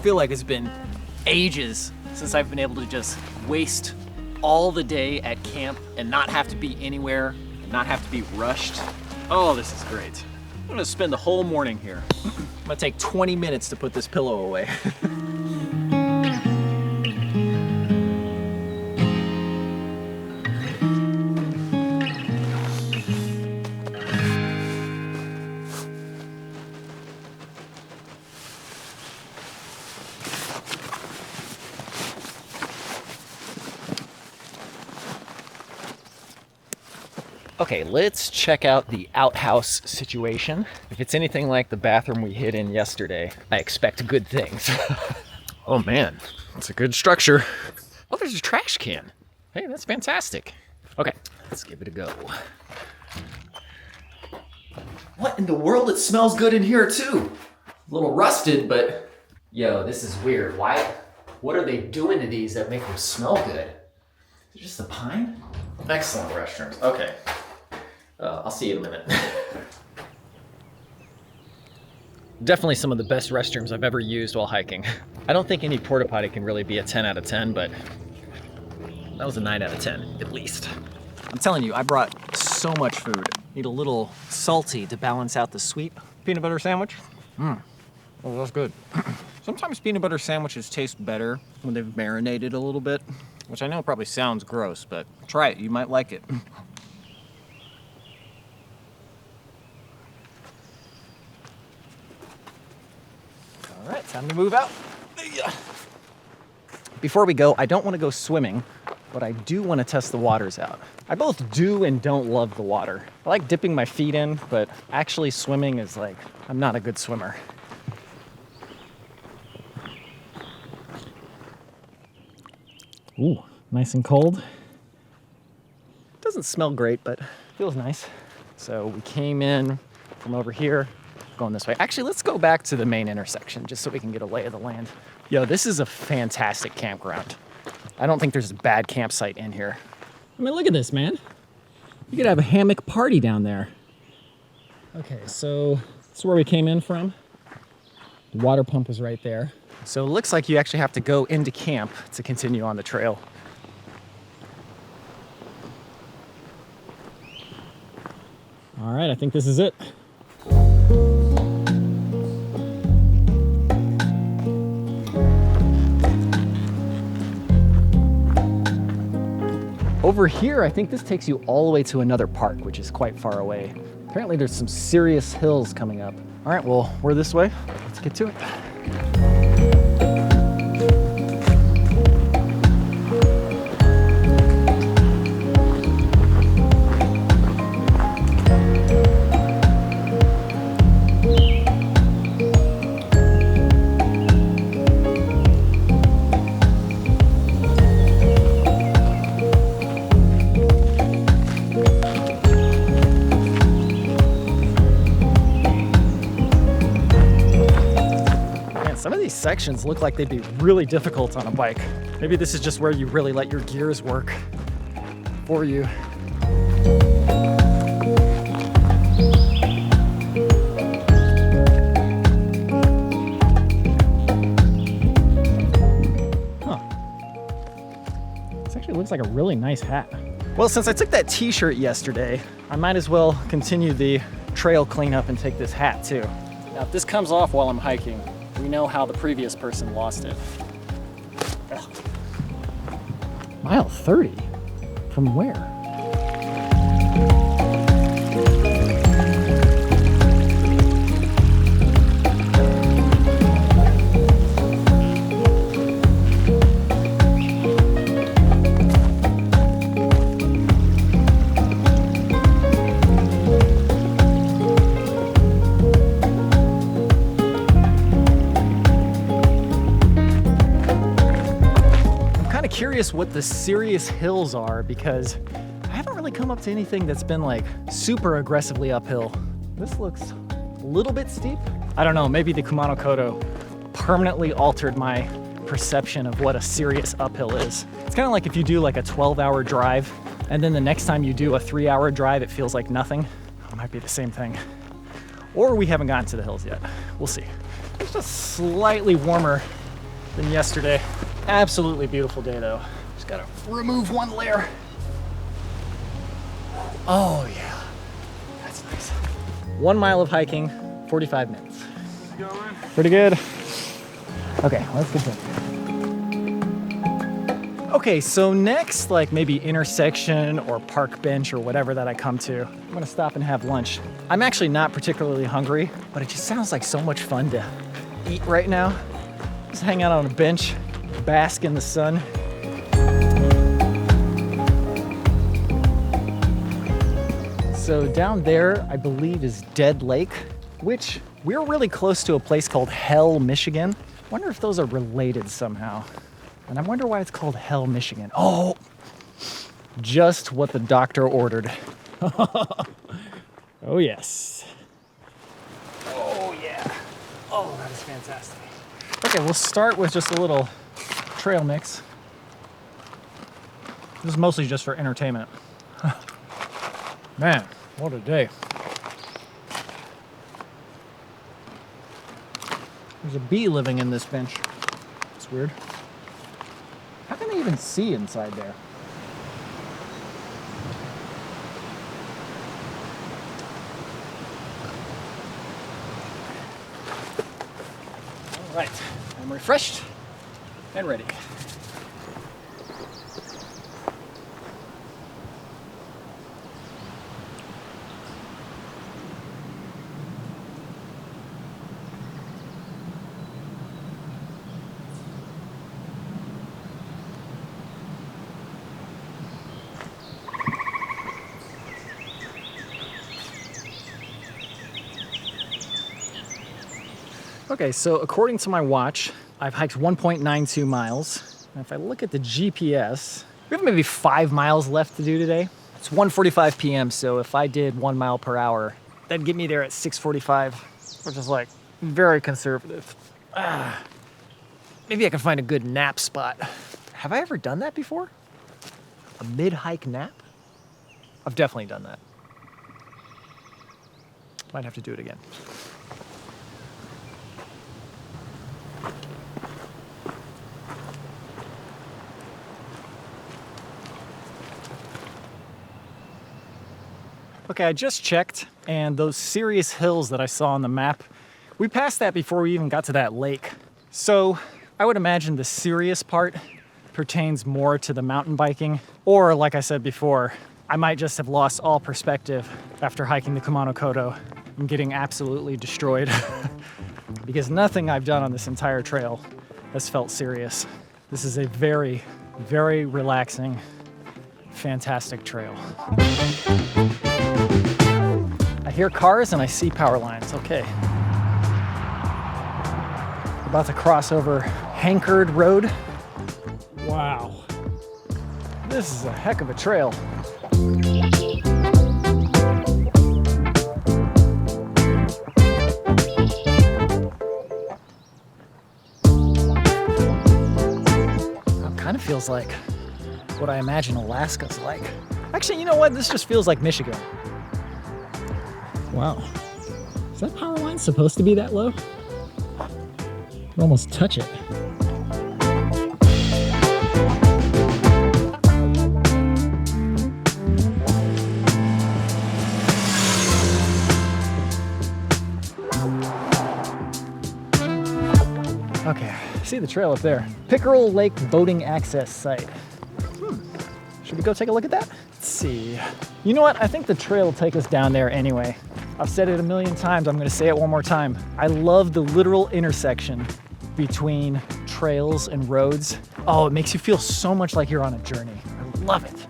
S1: feel like it's been ages since I've been able to just waste all the day at camp and not have to be anywhere, and not have to be rushed. Oh, this is great. I'm gonna spend the whole morning here. I'm gonna take 20 minutes to put this pillow away. Okay, let's check out the outhouse situation. If it's anything like the bathroom we hid in yesterday, I expect good things. Oh man, it's a good structure. Oh, there's a trash can. Hey, that's fantastic. Okay, let's give it a go. What in the world? It smells good in here too. A little rusted, but yo, this is weird. Why? What are they doing to these that make them smell good? Is it just the pine? Excellent restrooms. Okay. I'll see you in a minute. Definitely some of the best restrooms I've ever used while hiking. I don't think any porta potty can really be a 10 out of 10, but that was a 9 out of 10, at least. I'm telling you, I brought so much food. Need a little salty to balance out the sweet. Peanut butter sandwich? Oh, that's good. Sometimes peanut butter sandwiches taste better when they've marinated a little bit, which I know probably sounds gross, but try it, you might like it. All right, time to move out. Before we go, I don't want to go swimming, but I do want to test the waters out. I both do and don't love the water. I like dipping my feet in, but actually swimming is like, I'm not a good swimmer. Ooh, nice and cold. Doesn't smell great, but feels nice. So we came in from over here, going this way. Actually, let's go back to the main intersection just so we can get a lay of the land. Yo, this is a fantastic campground. I don't think there's a bad campsite in here. I mean, look at this, man. You could have a hammock party down there. Okay, so this is where we came in from. The water pump was right there. So it looks like you actually have to go into camp to continue on the trail. All right, I think this is it. Over here, I think this takes you all the way to another park, which is quite far away. Apparently there's some serious hills coming up. All right, well, we're this way. Let's get to it. Some of these sections look like they'd be really difficult on a bike. Maybe this is just where you really let your gears work for you. Huh. This actually looks like a really nice hat. Well, since I took that t-shirt yesterday, I might as well continue the trail cleanup and take this hat too. Now, if this comes off while I'm hiking, we know how the previous person lost it. Ugh. Mile 30? From where? Curious what the serious hills are because I haven't really come up to anything that's been like super aggressively uphill. This looks a little bit steep. I don't know, maybe the Kumano Kodo permanently altered my perception of what a serious uphill is. It's kind of like if you do like a 12-hour drive and then the next time you do a 3-hour drive, it feels like nothing. It might be the same thing. Or we haven't gotten to the hills yet. We'll see. It's just slightly warmer than yesterday. Absolutely beautiful day though. Just gotta remove one layer. Oh yeah, that's nice. 1 mile of hiking, 45 minutes. Pretty good. Okay, let's continue. Okay, so next, like maybe intersection or park bench or whatever that I come to, I'm gonna stop and have lunch. I'm actually not particularly hungry, but it just sounds like so much fun to eat right now. Just hang out on a bench, bask in the sun. So down there, I believe is Dead Lake, which we're really close to a place called Hell, Michigan. I wonder if those are related somehow. And I wonder why it's called Hell, Michigan. Oh, just what the doctor ordered. Oh, yes. Oh, yeah. Oh, that is fantastic. Okay, we'll start with just a little trail mix. This is mostly just for entertainment. Man, what a day. There's a bee living in this bench. It's weird. How can they even see inside there? All right, I'm refreshed and ready. Okay, so according to my watch, I've hiked 1.92 miles. And if I look at the GPS, we have maybe 5 miles left to do today. It's 1:45 p.m., so if I did 1 mile per hour, that'd get me there at 6:45, which is like very conservative. Maybe I can find a good nap spot. Have I ever done that before? A mid-hike nap? I've definitely done that. Might have to do it again. Okay, I just checked, and those serious hills that I saw on the map, we passed that before we even got to that lake. So I would imagine the serious part pertains more to the mountain biking, or like I said before, I might just have lost all perspective after hiking the Kumano Kodo and getting absolutely destroyed because nothing I've done on this entire trail has felt serious. This is a very, very relaxing, fantastic trail. I hear cars and I see power lines. Okay. About to cross over Hankard Road. Wow. This is a heck of a trail. It kind of feels like what I imagine Alaska's like. Actually, you know what? This just feels like Michigan. Wow. Is that power line supposed to be that low? You almost touch it. Okay, see the trail up there. Pickerel Lake Boating Access Site. Should we go take a look at that? Let's see. You know what? I think the trail will take us down there anyway. I've said it a million times. I'm going to say it one more time. I love the literal intersection between trails and roads. Oh, it makes you feel so much like you're on a journey. I love it.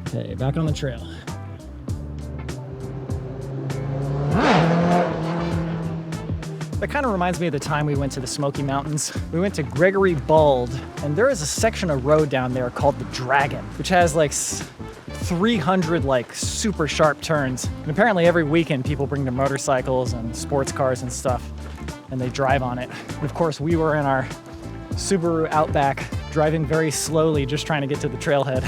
S1: Okay, back on the trail. That kind of reminds me of the time we went to the Smoky Mountains. We went to Gregory Bald, and there is a section of road down there called the Dragon, which has like 300 like super sharp turns. And apparently every weekend people bring their motorcycles and sports cars and stuff, and they drive on it. And of course we were in our Subaru Outback, driving very slowly, just trying to get to the trailhead.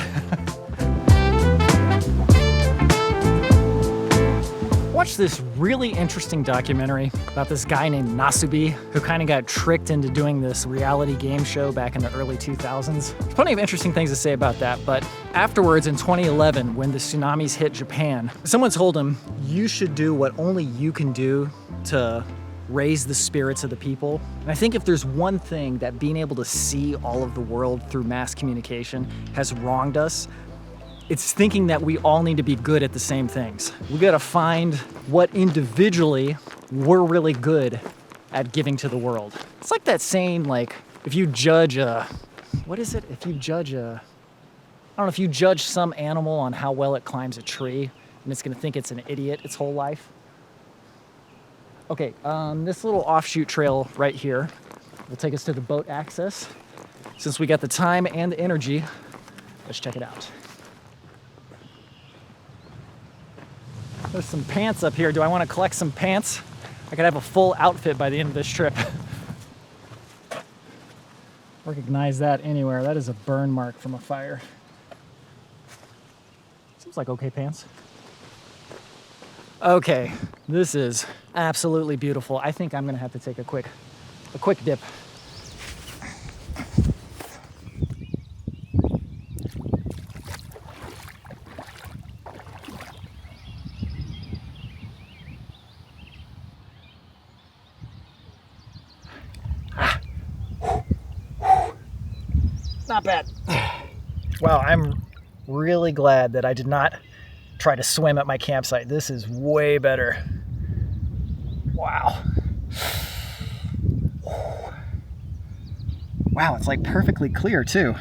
S2: watched this really interesting documentary about this guy named Nasubi who kind of got tricked into doing this reality game show back in the early 2000s. There's plenty of interesting things to say about that, but afterwards in 2011, when the tsunamis hit Japan, someone told him, you should do what only you can do to raise the spirits of the people. And I think if there's one thing that being able to see all of the world through mass communication has wronged us, it's thinking that we all need to be good at the same things. We gotta find what individually we're really good at giving to the world. It's like that saying, like, if you judge what is it? If you judge I don't know, if you judge some animal on how well it climbs a tree, and it's gonna think it's an idiot its whole life. Okay, this little offshoot trail right here will take us to the boat access. Since we got the time and the energy, let's check it out. There's some pants up here. Do I want to collect some pants? I could have a full outfit by the end of this trip. Recognize that anywhere. That is a burn mark from a fire. Seems like okay pants. Okay, this is absolutely beautiful. I think I'm gonna have to take a quick dip. Not bad. Wow, I'm really glad that I did not try to swim at my campsite. This is way better. Wow. Wow, it's like perfectly clear too.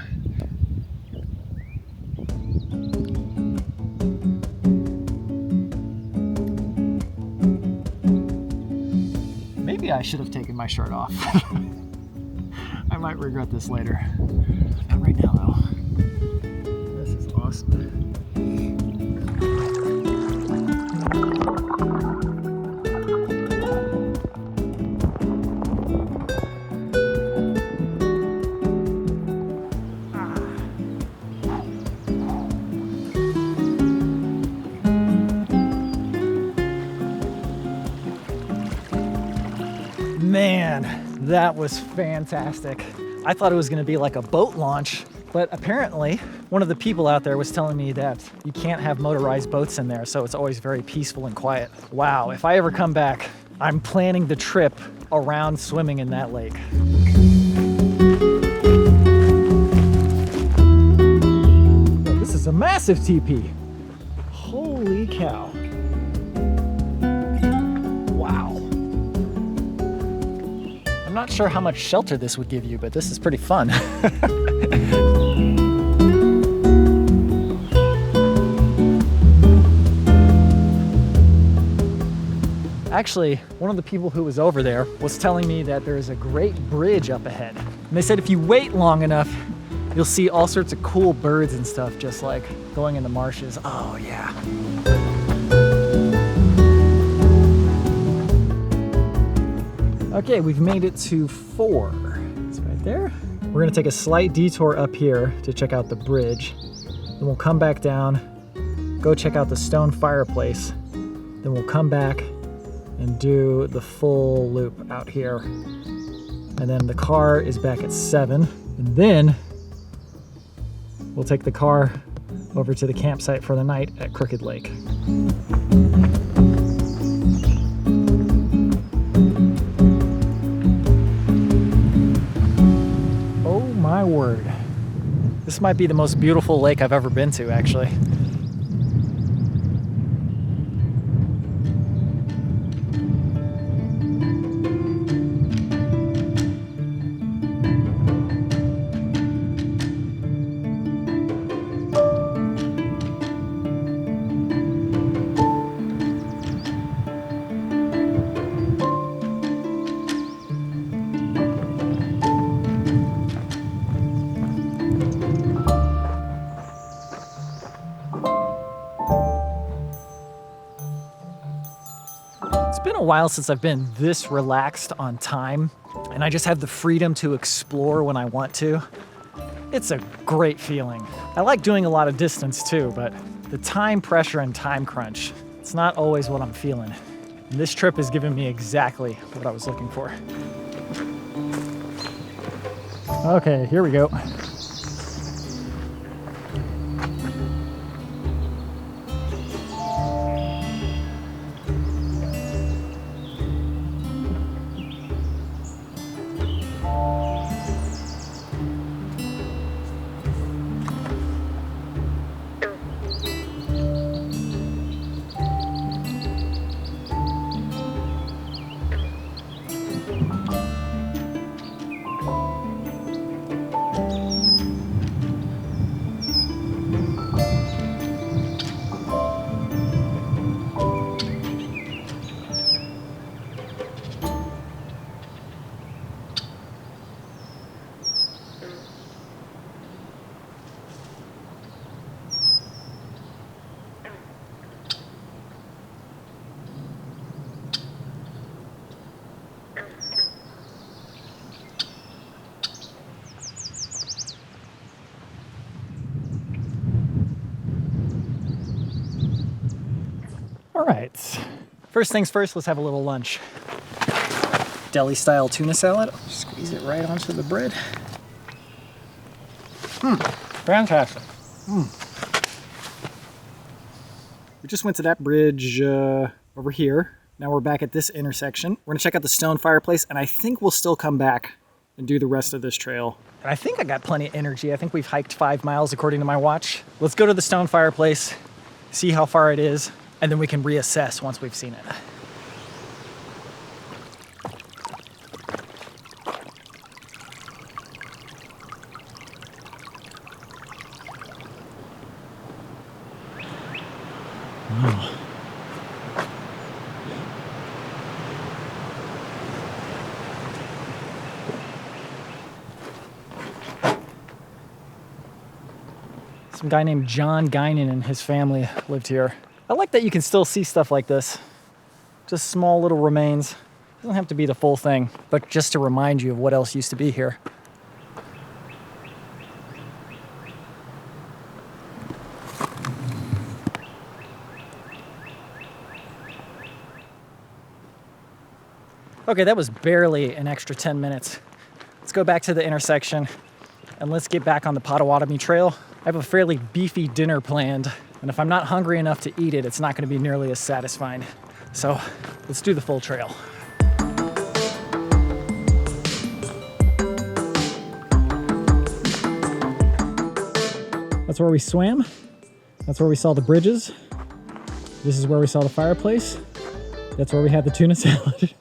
S2: Maybe I should have taken my shirt off. I might regret this later. Not right now, though. This is awesome. Man, that was fantastic. I thought it was gonna be like a boat launch, but apparently one of the people out there was telling me that you can't have motorized boats in there, so it's always very peaceful and quiet. Wow, if I ever come back, I'm planning the trip around swimming in that lake. This is a massive teepee. Holy cow. I'm not sure how much shelter this would give you, but this is pretty fun. Actually, one of the people who was over there was telling me that there is a great bridge up ahead. And they said if you wait long enough, you'll see all sorts of cool birds and stuff, just like going in the marshes. Oh yeah. Okay, we've made it to 4. It's right there. We're gonna take a slight detour up here to check out the bridge. Then we'll come back down, go check out the stone fireplace. Then we'll come back and do the full loop out here. And then the car is back at 7. And then we'll take the car over to the campsite for the night at Crooked Lake. My word. This might be the most beautiful lake I've ever been to, actually. It's been a while since I've been this relaxed on time, and I just have the freedom to explore when I want to. It's a great feeling. I like doing a lot of distance too, but the time pressure and time crunch,
S1: It's not always what I'm feeling. And this trip has given me exactly what I was looking for. Okay, here we go. All right, first things first, let's have a little lunch. Deli style tuna salad. Squeeze it right onto the bread. Fantastic. We just went to that bridge over here. Now we're back at this intersection. We're gonna check out the stone fireplace, and I think we'll still come back and do the rest of this trail. And I think I got plenty of energy. I think we've hiked 5 miles according to my watch. Let's go to the stone fireplace, see how far it is, and then we can reassess once we've seen it. Oh. Some guy named John Guinan and his family lived here. I like that you can still see stuff like this. Just small little remains. Doesn't have to be the full thing, but just to remind you of what else used to be here. Okay, that was barely an extra 10 minutes. Let's go back to the intersection and let's get back on the Potawatomi Trail. I have a fairly beefy dinner planned, and if I'm not hungry enough to eat it, it's not gonna be nearly as satisfying. So let's do the full trail. That's where we swam. That's where we saw the bridges. This is where we saw the fireplace. That's where we had the tuna salad.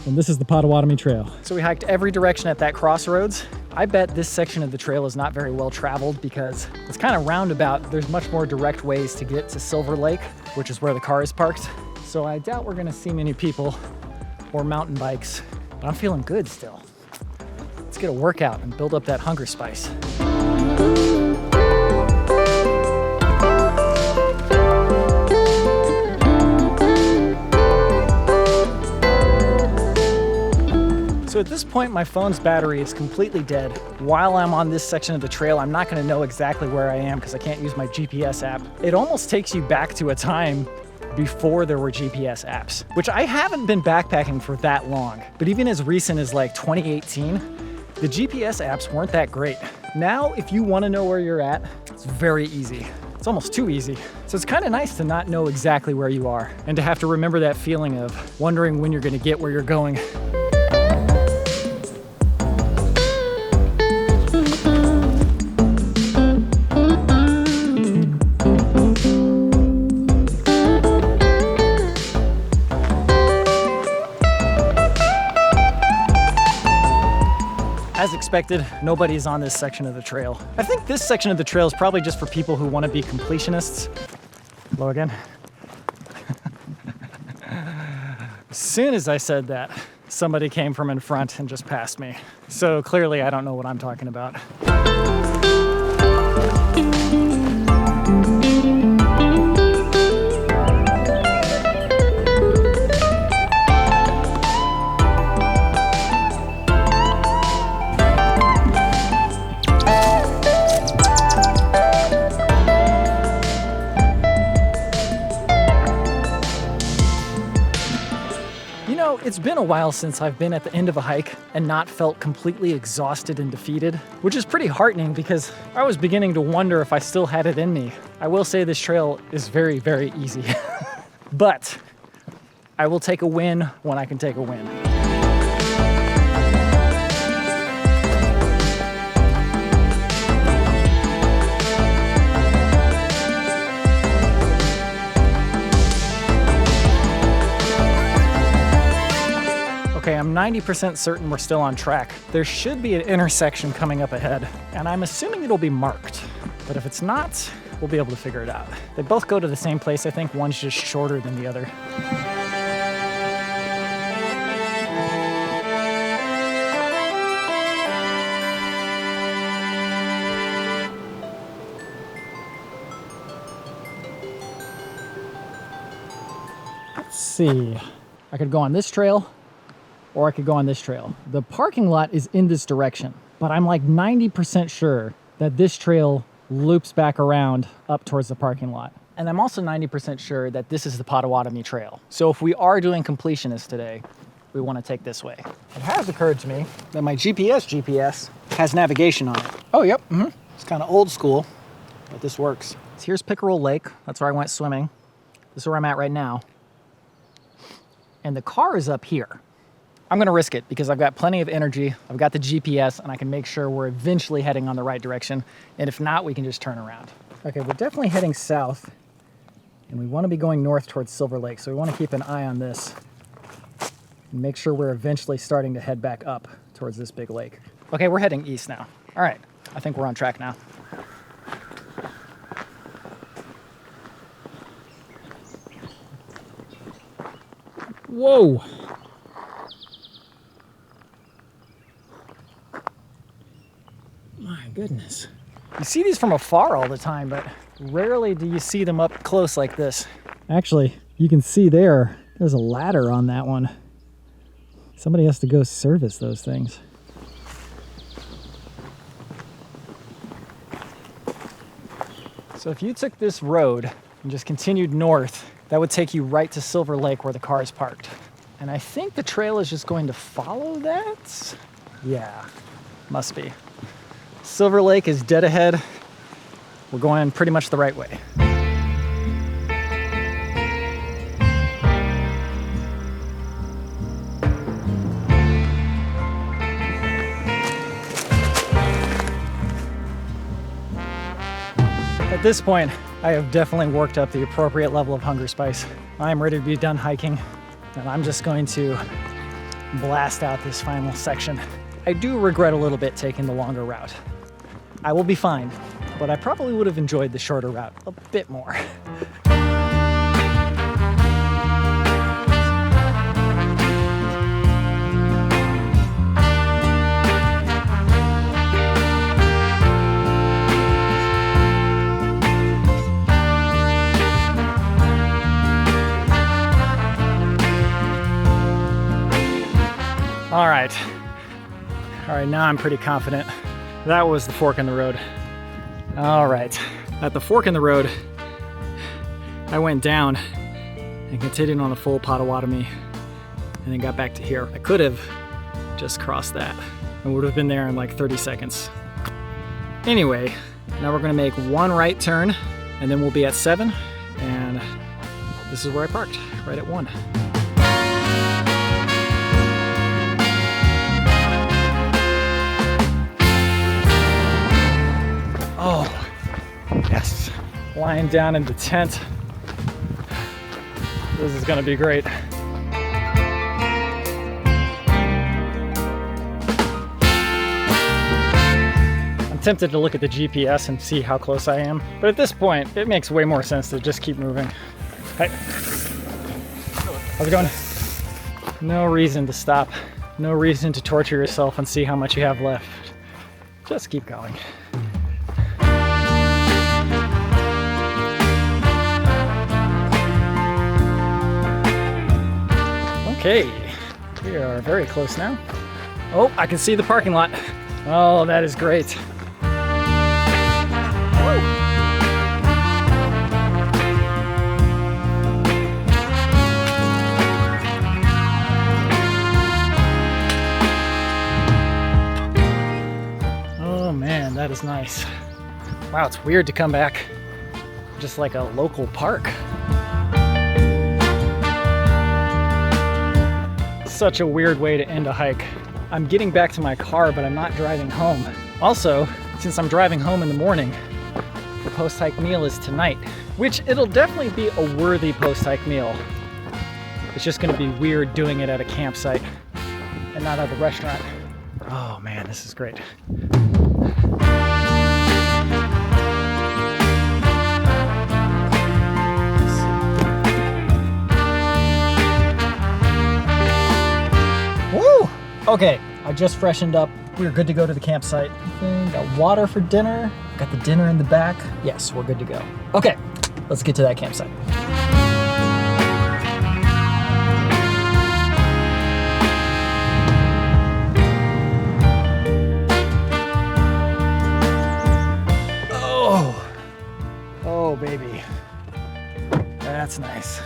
S1: And this is the Potawatomi Trail. So we hiked every direction at that crossroads. I bet this section of the trail is not very well traveled because it's kind of roundabout. There's much more direct ways to get to Silver Lake, which is where the car is parked. So I doubt we're gonna see many people or mountain bikes, but I'm feeling good still. Let's get a workout and build up that hunger spice. So at this point, my phone's battery is completely dead. While I'm on this section of the trail, I'm not gonna know exactly where I am because I can't use my GPS app. It almost takes you back to a time before there were GPS apps, which I haven't been backpacking for that long. But even as recent as like 2018, the GPS apps weren't that great. Now, if you wanna know where you're at, it's very easy. It's almost too easy. So it's kind of nice to not know exactly where you are and to have to remember that feeling of wondering when you're gonna get where you're going. As expected, nobody's on this section of the trail. I think this section of the trail is probably just for people who want to be completionists. Hello again. As soon as I said that, somebody came from in front and just passed me. So clearly I don't know what I'm talking about. Well, it's been a while since I've been at the end of a hike and not felt completely exhausted and defeated, which is pretty heartening because I was beginning to wonder if I still had it in me. I will say this trail is very, very easy, but I will take a win when I can take a win. Okay, I'm 90% certain we're still on track. There should be an intersection coming up ahead, and I'm assuming it'll be marked. But if it's not, we'll be able to figure it out. They both go to the same place. I think one's just shorter than the other. Let's see. I could go on this trail, or I could go on this trail. The parking lot is in this direction, but I'm like 90% sure that this trail loops back around up towards the parking lot. And I'm also 90% sure that this is the Potawatomi Trail. So if we are doing completionist today, we want to take this way. It has occurred to me that my GPS has navigation on it. Oh, yep. It's kind of old school, but this works. So here's Pickerel Lake. That's where I went swimming. This is where I'm at right now. And the car is up here. I'm gonna risk it because I've got plenty of energy, I've got the GPS, and I can make sure we're eventually heading on the right direction. And if not, we can just turn around. Okay, we're definitely heading south, and we wanna be going north towards Silver Lake, so we wanna keep an eye on this and make sure we're eventually starting to head back up towards this big lake. Okay, we're heading east now. All right, I think we're on track now. Whoa! My goodness. You see these from afar all the time, but rarely do you see them up close like this. Actually, you can see there's a ladder on that one. Somebody has to go service those things. So if you took this road and just continued north, that would take you right to Silver Lake where the car is parked. And I think the trail is just going to follow that? Yeah, must be. Silver Lake is dead ahead. We're going pretty much the right way. At this point, I have definitely worked up the appropriate level of hunger spice. I am ready to be done hiking, and I'm just going to blast out this final section. I do regret a little bit taking the longer route. I will be fine, but I probably would have enjoyed the shorter route a bit more. All right, now I'm pretty confident. That was the fork in the road. All right, at the fork in the road, I went down and continued on the full Potawatomi and then got back to here. I could have just crossed that and would have been there in like 30 seconds. Anyway, now we're gonna make one right turn and then we'll be at 7, and this is where I parked, right at 1. Oh, yes. Lying down in the tent. This is gonna be great. I'm tempted to look at the GPS and see how close I am, but at this point, it makes way more sense to just keep moving. Hey, how's it going? No reason to stop. No reason to torture yourself and see how much you have left. Just keep going. Okay, we are very close now. Oh, I can see the parking lot. Oh, that is great.
S2: was nice. Wow, it's weird to come back just like a local park. Such a weird way to end a hike. I'm getting back to my car, but I'm not driving home. Also, since I'm driving home in the morning, the post-hike meal is tonight, which it'll definitely be a worthy post-hike meal. It's just gonna be weird doing it at a campsite and not at a restaurant. Oh man, this is great. Woo! Okay, I just freshened up. We're good to go to the campsite. Got water for dinner. Got the dinner in the back. Yes, we're good to go. Okay, let's get to that campsite. Oh, baby. That's nice.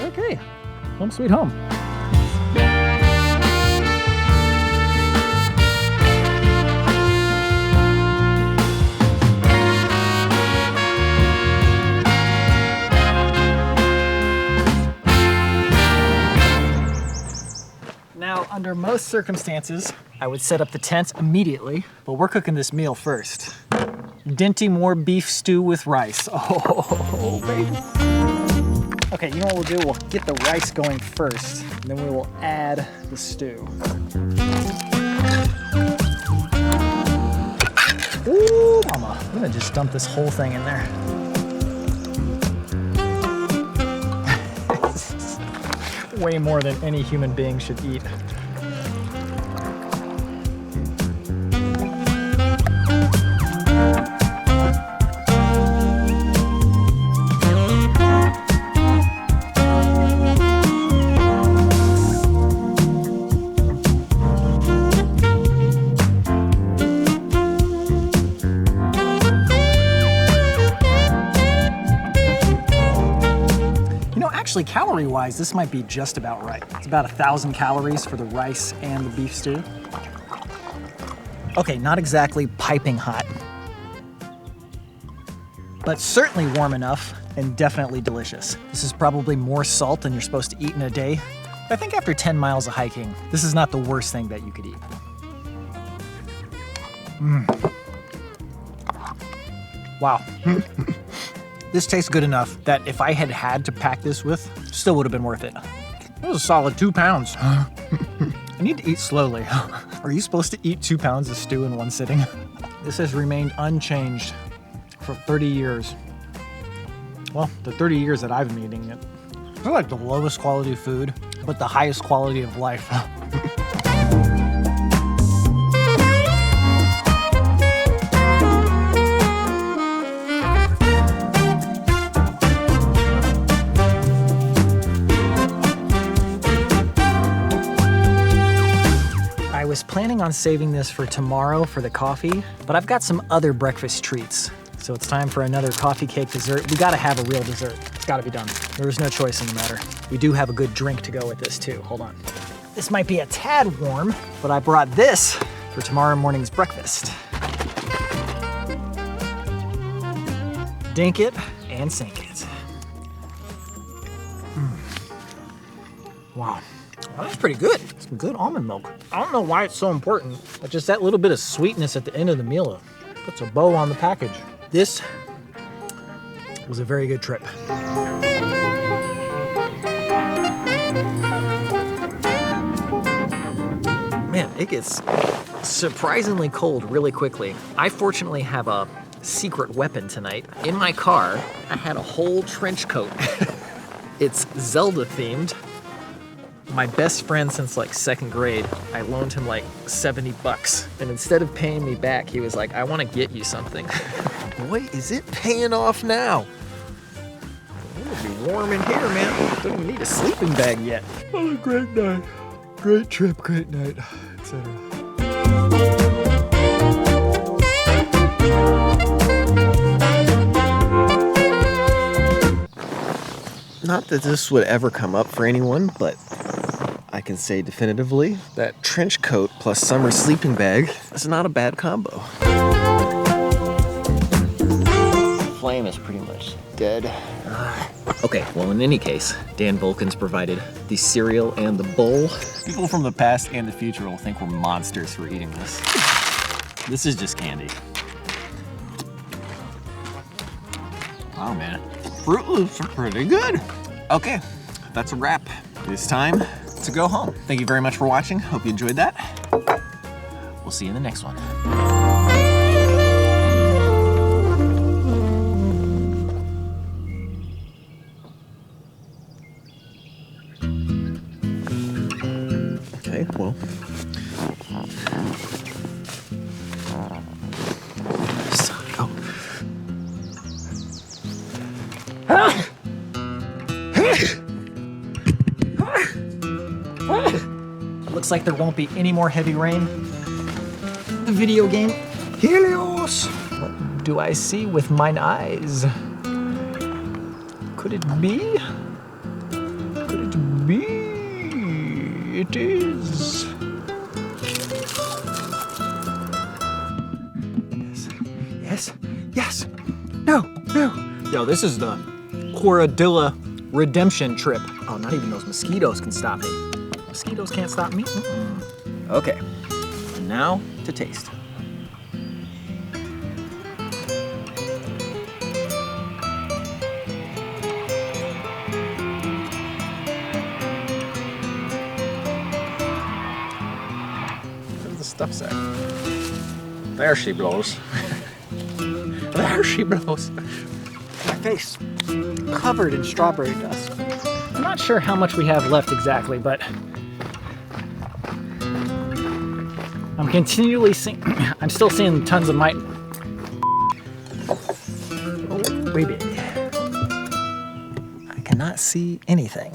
S2: Okay, home sweet home. Now, under most circumstances, I would set up the tent immediately, but we're cooking this meal first. Dinty Moore beef stew with rice. Oh, baby. Okay, you know what we'll do? We'll get the rice going first, and then we will add the stew. Ooh, mama. I'm gonna just dump this whole thing in there. Way more than any human being should eat. Actually, calorie-wise, this might be just about right. It's about 1,000 calories for the rice and the beef stew. Okay, not exactly piping hot, but certainly warm enough and definitely delicious. This is probably more salt than you're supposed to eat in a day. But I think after 10 miles of hiking, this is not the worst thing that you could eat. Wow. This tastes good enough that if I had had to pack this with, still would have been worth it. It was a solid 2 pounds. I need to eat slowly. Are you supposed to eat 2 pounds of stew in one sitting? This has remained unchanged for 30 years. Well, the 30 years that I've been eating it. It's like the lowest quality food, but the highest quality of life. I was planning on saving this for tomorrow for the coffee, but I've got some other breakfast treats. So it's time for another coffee cake dessert. We gotta have a real dessert. It's gotta be done. There's no choice in the matter. We do have a good drink to go with this too. Hold on. This might be a tad warm, but I brought this for tomorrow morning's breakfast. Dink it and sink it. Wow. Well, that's pretty good. Some good almond milk. I don't know why it's so important, but just that little bit of sweetness at the end of the meal puts a bow on the package. This was a very good trip. Man, it gets surprisingly cold really quickly. I fortunately have a secret weapon tonight. In my car, I had a whole trench coat. It's Zelda themed. My best friend since like 2nd grade, I loaned him like $70. And instead of paying me back, he was like, I want to get you something. Boy, is it paying off now. It'll be warm in here, man. Don't even need a sleeping bag yet. Oh, great night. Great trip, great night, etc. Not that this would ever come up for anyone, but I
S3: can say definitively that trench coat plus summer sleeping bag is not a bad combo. The flame is pretty much dead.
S1: Okay, well, in any case, Dan Vulcan's provided the cereal and the bowl. People from the past and the future will think we're monsters for eating this. This is just candy. Wow, man. Fruit Loops are pretty good. Okay, that's a wrap. It's time to go home. Thank you very much for watching. Hope you enjoyed that. We'll see you in the next one.
S3: Okay, well.
S2: Looks like there won't be any more heavy rain. The video game Helios. What do I see with mine eyes? Could it be? Could it be? It is. Yes. Yes. No. Yo, this is the Corradilla redemption trip. Oh, not even those mosquitoes can stop me. Mosquitoes can't stop me.
S1: Okay, and now to taste. Where's the stuff set? There she blows. There she blows.
S2: My face covered in strawberry dust. I'm not sure how much we have left exactly, but I'm continually seeing, I'm still seeing tons of mite. Oh, baby. I cannot see anything.